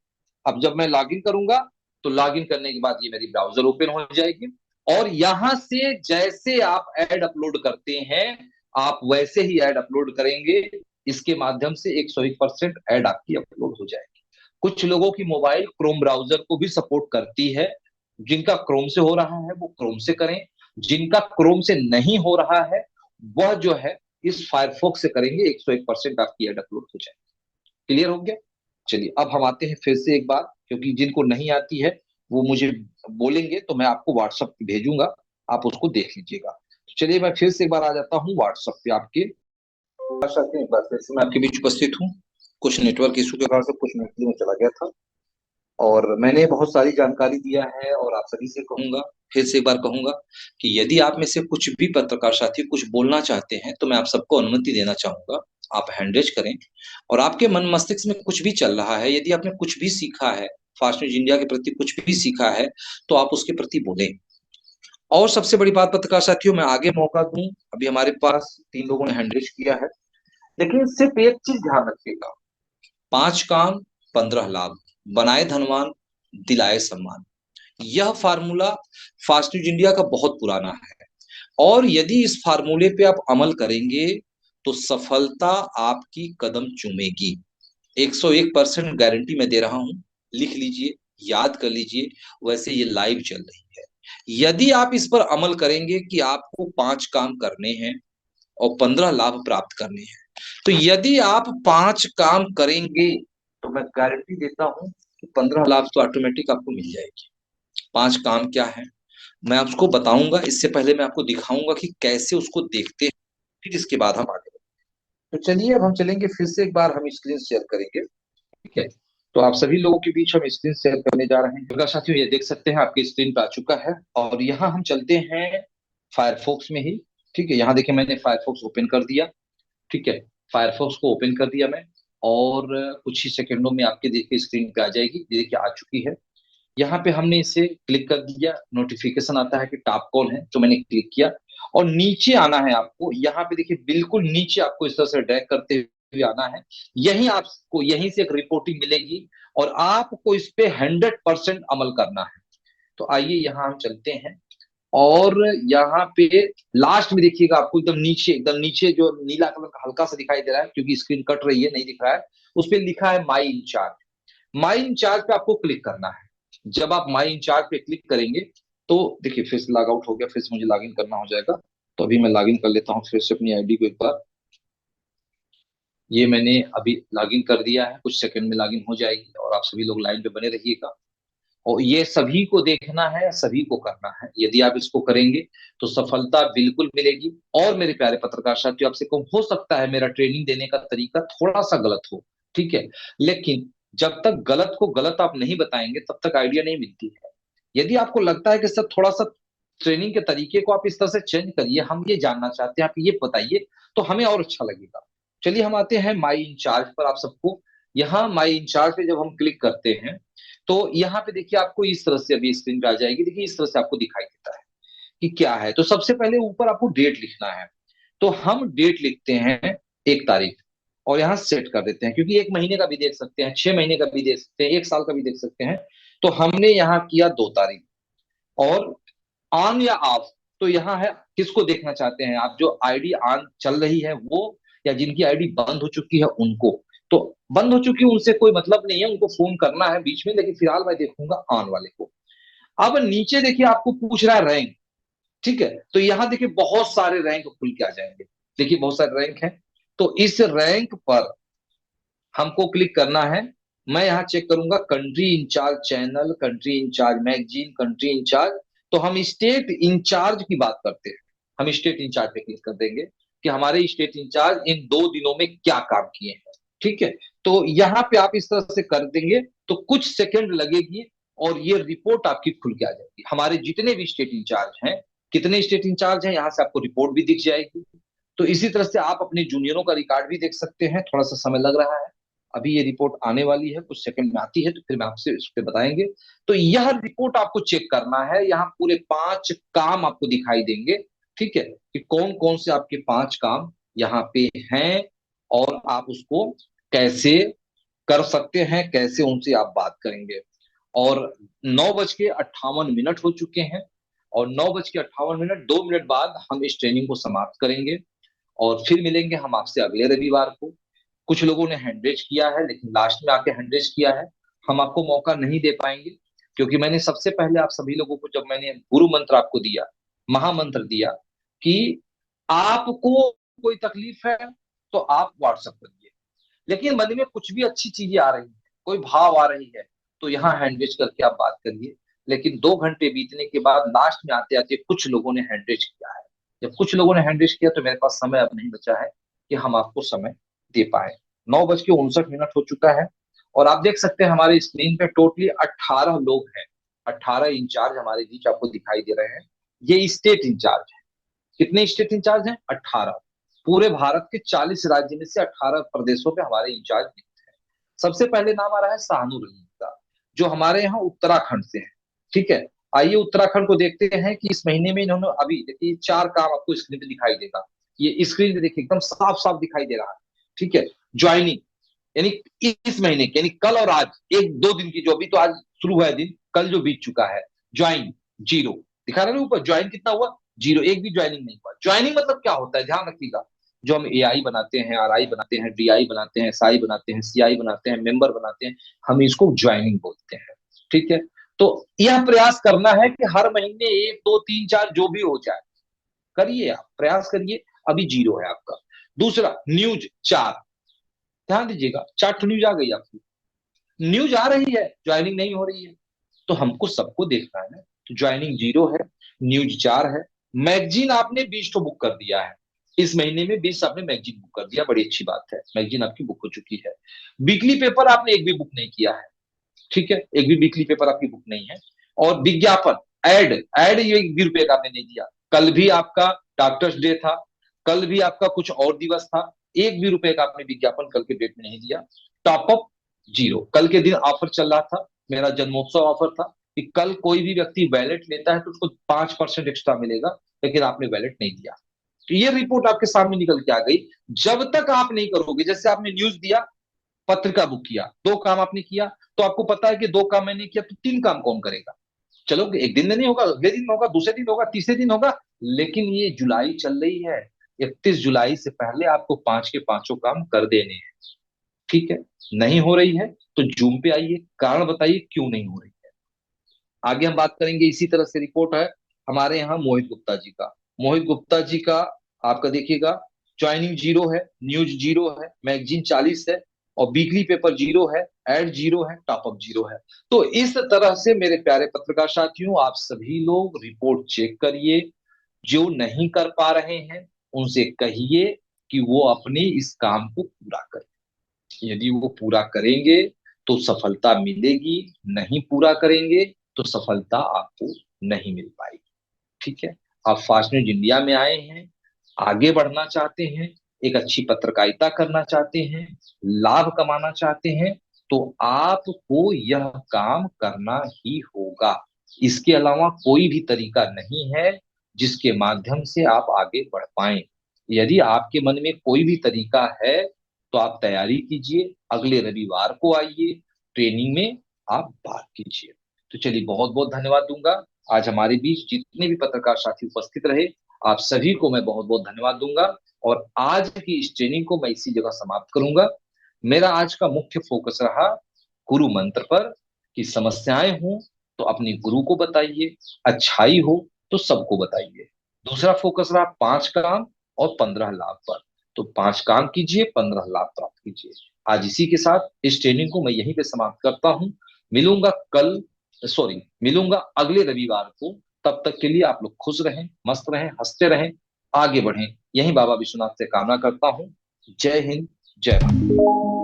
[SPEAKER 1] अब जब मैं लॉगिन करूंगा तो लॉगिन करने के बाद ये मेरी ब्राउजर ओपन हो जाएगी और यहां से जैसे आप ऐड अपलोड करते हैं आप वैसे ही ऐड अपलोड करेंगे, इसके माध्यम से 101% ऐड आपकी अपलोड हो जाएगी। कुछ लोगों की मोबाइल क्रोम ब्राउजर को भी सपोर्ट करती है, जिनका क्रोम से हो रहा है वो क्रोम से करें, जिनका क्रोम से नहीं हो रहा है वह जो है इस फायरफॉक्स से करेंगे, 101% आपकी ऐड अपलोड हो जाएगी। क्लियर हो गया? चलिए अब हम आते हैं फिर से एक बार, क्योंकि जिनको नहीं आती है वो मुझे बोलेंगे तो मैं आपको व्हाट्सएप पे भेजूंगा, आप उसको देख लीजिएगा। तो चलिए मैं फिर से एक बार आ जाता हूँ व्हाट्सएप पे आपके, एक बार फिर से मैं आपके बीच उपस्थित हूँ। कुछ नेटवर्क इशू के कारण से कुछ मिनट के लिए मैं चला गया था और मैंने बहुत सारी जानकारी दिया है और आप सभी से कहूंगा, फिर से एक बार कहूंगा कि यदि आप में से कुछ भी पत्रकार साथी कुछ बोलना चाहते हैं तो मैं आप सबको अनुमति देना चाहूंगा, आप हैंड रेज करें। और आपके मन मस्तिष्क में कुछ भी चल रहा है, यदि आपने कुछ भी सीखा है, फास्ट न्यूज इंडिया के प्रति कुछ भी सीखा है तो आप उसके प्रति बोलें। और सबसे बड़ी बात पत्रकार साथियों, मैं आगे मौका दूं, अभी हमारे पास 3 लोगों ने हैंड रेज किया है, लेकिन सिर्फ एक चीज ध्यान रखिएगा, 5 काम 15 लाभ, बनाए धनवान दिलाए सम्मान, यह फार्मूला फास्ट न्यूज इंडिया का बहुत पुराना है और यदि इस फार्मूले पे आप अमल करेंगे तो सफलता आपकी कदम चूमेगी। 101% गारंटी मैं दे रहा हूं, लिख लीजिए, याद कर लीजिए, वैसे ये लाइव चल रही है। यदि आप इस पर अमल करेंगे कि आपको 5 काम करने हैं और 15 लाभ प्राप्त करने हैं, तो यदि आप 5 काम करेंगे तो मैं गारंटी देता हूं कि 15 लाभ तो ऑटोमेटिक आपको मिल जाएगी। 5 काम क्या है मैं आपको बताऊंगा, इससे पहले मैं आपको दिखाऊंगा कि कैसे उसको देखते हैं, फिर इसके बाद हम आगे बढ़ेंगे। तो चलिए अब हम चलेंगे, फिर से एक बार हम स्क्रीन शेयर करेंगे, ठीक है। तो आप सभी लोगों के बीच हम स्क्रीन शेयर करने जा रहे हैं। दुर्गा साथियों ये देख सकते हैं आपकी स्क्रीन पे आ चुका है और यहाँ हम चलते हैं फायरफॉक्स में ही, ठीक है। यहाँ देखिए मैंने फायरफॉक्स ओपन कर दिया, ठीक है। फायरफॉक्स को ओपन कर दिया मैं और कुछ ही सेकंडों में आपके देखिए स्क्रीन पे आ जाएगी, देखिए आ चुकी है। यहाँ पे हमने इसे क्लिक कर दिया, नोटिफिकेशन आता है कि टॉप कॉल है, तो मैंने क्लिक किया और नीचे आना है आपको। यहाँ पे देखिए बिल्कुल नीचे आपको इस तरह से ड्रैग करते हुए आना है, यहीं आपको यहीं से एक रिपोर्टिंग मिलेगी और आपको इस पे 100% अमल करना है। तो आइए यहाँ हम चलते हैं और यहाँ पे लास्ट में देखिएगा आपको एकदम नीचे जो नीला कलर का हल्का सा दिखाई दे रहा है, क्योंकि स्क्रीन कट रही है नहीं दिख रहा है, उस पर लिखा है माई इंचार्ज। माई इंचार्ज पे आपको क्लिक करना है। जब आप माई इंचार्ज पे क्लिक करेंगे तो देखिए फिर से लॉग आउट हो गया, फिर से मुझे लॉग इन करना हो जाएगा। तो अभी मैं लॉग इन कर लेता हूँ फिर से अपनी आईडी को एक बार। ये मैंने अभी लॉग इन कर दिया है, कुछ सेकंड में लॉग इन हो जाएगी और आप सभी लोग लाइन पे बने रहिएगा। और ये सभी को देखना है, सभी को करना है। यदि आप इसको करेंगे तो सफलता बिल्कुल मिलेगी। और मेरे प्यारे पत्रकार साथियों, आपसे कहूं, हो सकता है मेरा ट्रेनिंग देने का तरीका थोड़ा सा गलत हो, ठीक है, लेकिन जब तक गलत को गलत आप नहीं बताएंगे तब तक आइडिया नहीं मिलती है। यदि आपको लगता है कि सर थोड़ा सा ट्रेनिंग के तरीके को आप इस तरह से चेंज करिए, हम ये जानना चाहते हैं, आप ये बताइए, तो हमें और अच्छा लगेगा। चलिए हम आते हैं माई इंचार्ज पर। आप सबको यहाँ माई इंचार्ज पे जब हम क्लिक करते हैं तो यहाँ पे देखिए आपको इस तरह से अभी स्क्रीन पे आ जाएगी। देखिए इस तरह से आपको दिखाई देता है कि क्या है। तो सबसे पहले ऊपर आपको डेट लिखना है। तो हम डेट लिखते हैं 1 तारीख और यहाँ सेट कर देते हैं, क्योंकि 1 महीने का भी देख सकते हैं, 6 महीने का भी देख सकते हैं, 1 साल का भी देख सकते हैं। तो हमने यहाँ किया 2 तारीख। और ऑन या ऑफ, तो यहाँ है किसको देखना चाहते हैं आप, जो आईडी ऑन चल रही है वो, या जिनकी आईडी बंद हो चुकी है उनको। तो बंद हो चुकी है उनसे कोई मतलब नहीं है, उनको फोन करना है बीच में, लेकिन फिलहाल मैं देखूंगा ऑन वाले को। अब नीचे देखिए आपको पूछ रहा है रैंक, ठीक है। तो यहाँ देखिए बहुत सारे रैंक खुल के आ जाएंगे। देखिए बहुत सारे रैंक हैं। तो इस रैंक पर हमको क्लिक करना है। मैं यहाँ चेक करूंगा country incharge channel, country incharge magazine, country incharge. तो हम स्टेट इंचार्ज की बात करते हैं। हम स्टेट इंचार्ज पे क्लिक कर देंगे कि हमारे स्टेट इंचार्ज इन 2 दिनों में क्या काम किए हैं, ठीक है। तो यहाँ पे आप इस तरह से कर देंगे तो कुछ सेकंड लगेगी और ये रिपोर्ट आपकी खुल के आ जाएगी। हमारे जितने भी स्टेट इंचार्ज हैं, कितने स्टेट इंचार्ज हैं, यहाँ से आपको रिपोर्ट भी दिख जाएगी। तो इसी तरह से आप अपने जूनियरों का रिकॉर्ड भी देख सकते हैं। थोड़ा सा समय लग रहा है, अभी ये रिपोर्ट आने वाली है, कुछ सेकंड में आती है तो फिर मैं आपसे इस पे बताएंगे। तो यह रिपोर्ट आपको चेक करना है। यहाँ पूरे 5 काम आपको दिखाई देंगे, ठीक है, कि कौन कौन से आपके 5 काम यहाँ पे हैं और आप उसको कैसे कर सकते हैं, कैसे उनसे आप बात करेंगे। और 9:58 हो चुके हैं और 9:58, 2 मिनट बाद हम इस ट्रेनिंग को समाप्त करेंगे और फिर मिलेंगे हम आपसे अगले रविवार को। कुछ लोगों ने हैंड रेज किया है लेकिन लास्ट में आके हैंड रेज किया है, हम आपको मौका नहीं दे पाएंगे, क्योंकि मैंने सबसे पहले आप सभी लोगों को, जब मैंने गुरु मंत्र आपको दिया, महामंत्र दिया कि आपको कोई तकलीफ है तो आप व्हाट्सएप करिए, लेकिन मन में कुछ भी अच्छी चीजें आ रही है, कोई भाव आ रही है, तो यहाँ हैंड रेज करके आप बात करिए। लेकिन 2 घंटे बीतने के बाद लास्ट में आते आते कुछ लोगों ने हैंड रेज किया है। जब कुछ लोगों ने हैंड रेज किया तो मेरे पास समय अब नहीं बचा है कि हम आपको समय दे पाए। 9:59 हो चुका है और आप देख सकते हैं हमारे स्क्रीन पे टोटली 18 लोग हैं। 18 इंचार्ज हमारे बीच आपको दिखाई दे रहे हैं। ये स्टेट इंचार्ज है। कितने स्टेट इंचार्ज हैं? 18। पूरे भारत के 40 राज्य में से 18 प्रदेशों पे हमारे इंचार्ज नियुक्त हैं। सबसे पहले नाम आ रहा है शाहनुर रहीम का, जो हमारे यहाँ उत्तराखंड से है, ठीक है। आइए उत्तराखंड को देखते हैं कि इस महीने में इन्होंने, अभी देखिए 4 काम आपको स्क्रीन पे दिखाई देगा। ये स्क्रीन पे देखिए एकदम साफ साफ दिखाई दे रहा है, ठीक है। ज्वाइनिंग, यानी इस महीने के, यानी कल और आज, 1-2 दिन की, जो अभी तो आज शुरू हुआ है दिन, कल जो बीत चुका है, ज्वाइन 0 दिखा रहा है ऊपर। ज्वाइन कितना हुआ? 0, एक भी ज्वाइनिंग नहीं हुआ। ज्वाइनिंग मतलब क्या होता है, ध्यान रखिएगा। जो हम एआई बनाते हैं, आरआई बनाते हैं, डीआई बनाते हैं, एसआई बनाते हैं, सीआई बनाते हैं, मेंबर बनाते हैं, हम इसको ज्वाइनिंग बोलते हैं, ठीक है। तो यह प्रयास करना है कि हर महीने 1, 2, 3, 4 जो भी हो जाए, करिए, आप प्रयास करिए। अभी 0 है आपका। दूसरा न्यूज 4, ध्यान दीजिएगा, 4 न्यूज आ गई आपकी। न्यूज आ रही है, ज्वाइनिंग नहीं हो रही है, तो हमको सबको देखना है ना। तो ज्वाइनिंग 0 है, न्यूज 4 है। मैगजीन आपने 20 तो बुक कर दिया है। इस महीने में 20 आपने मैगजीन बुक कर दिया, बड़ी अच्छी बात है, मैगजीन आपकी बुक हो चुकी है। वीकली पेपर आपने एक भी बुक नहीं किया है, ठीक है, एक भी वीकली पेपर आपकी बुक नहीं है। और विज्ञापन, एड एड ये 1 भी रुपए का आपने नहीं दिया। कल भी आपका डॉक्टर्स डे था, कल भी आपका कुछ और दिवस था, 1 भी रुपए का आपने विज्ञापन कल के डेट में नहीं दिया। टॉपअप 0। कल के दिन ऑफर चल रहा था, मेरा जन्मोत्सव ऑफर था कि कल कोई भी व्यक्ति वैलेट लेता है तो उसको 5% एक्स्ट्रा मिलेगा, लेकिन आपने वैलेट नहीं दिया। तो ये रिपोर्ट आपके सामने निकल के आ गई। जब तक आप नहीं करोगे, जैसे आपने न्यूज दिया, पत्रिका बुक किया, 2 काम आपने किया, तो आपको पता है कि 2 काम मैंने किया तो 3 काम कौन करेगा? चलो एक दिन में नहीं होगा, अगले दिन होगा, दूसरे दिन होगा, तीसरे दिन होगा, लेकिन ये जुलाई चल रही है। 31 जुलाई से पहले आपको 5 के 5 काम कर देने हैं, ठीक है। नहीं हो रही है तो जूम पे आइए, कारण बताइए क्यों नहीं हो रही है। आगे हम बात करेंगे, इसी तरह से रिपोर्ट है हमारे यहाँ मोहित गुप्ता जी का। मोहित गुप्ता जी का आपका देखिएगा, ज्वाइनिंग 0 है, न्यूज 0 है, मैगजीन 40 है, और वीकली पेपर 0 है, एड 0 है, टॉपअप 0 है। तो इस तरह से मेरे प्यारे पत्रकार साथियों, आप सभी लोग रिपोर्ट चेक करिए। जो नहीं कर पा रहे हैं उनसे कहिए कि वो अपने इस काम को पूरा करें। यदि वो पूरा करेंगे तो सफलता मिलेगी, नहीं पूरा करेंगे तो सफलता आपको नहीं मिल पाएगी। ठीक है, आप फास्ट न्यूज इंडिया में आए हैं, आगे बढ़ना चाहते हैं, एक अच्छी पत्रकारिता करना चाहते हैं, लाभ कमाना चाहते हैं, तो आपको यह काम करना ही होगा। इसके अलावा कोई भी तरीका नहीं है जिसके माध्यम से आप आगे बढ़ पाए। यदि आपके मन में कोई भी तरीका है तो आप तैयारी कीजिए, अगले रविवार को आइए, ट्रेनिंग में आप भाग कीजिए। तो चलिए, बहुत बहुत धन्यवाद दूंगा। आज हमारे बीच जितने भी पत्रकार साथी उपस्थित रहे, आप सभी को मैं बहुत बहुत धन्यवाद दूंगा, और आज की इस ट्रेनिंग को मैं इसी जगह समाप्त करूंगा। मेरा आज का मुख्य फोकस रहा गुरु मंत्र पर, कि समस्याएं हो तो अपने गुरु को बताइए, अच्छाई हो तो सबको बताइए। दूसरा फोकस रहा 5 काम और 15 लाभ पर। तो 5 काम कीजिए, 15 लाभ प्राप्त कीजिए। आज इसी के साथ इस ट्रेनिंग को मैं यहीं पे समाप्त करता हूं। मिलूंगा अगले रविवार को। तब तक के लिए आप लोग खुश रहें, मस्त रहें, हंसते रहें, आगे बढ़ें, यही बाबा विश्वनाथ से कामना करता हूं। जय हिंद, जय भारत।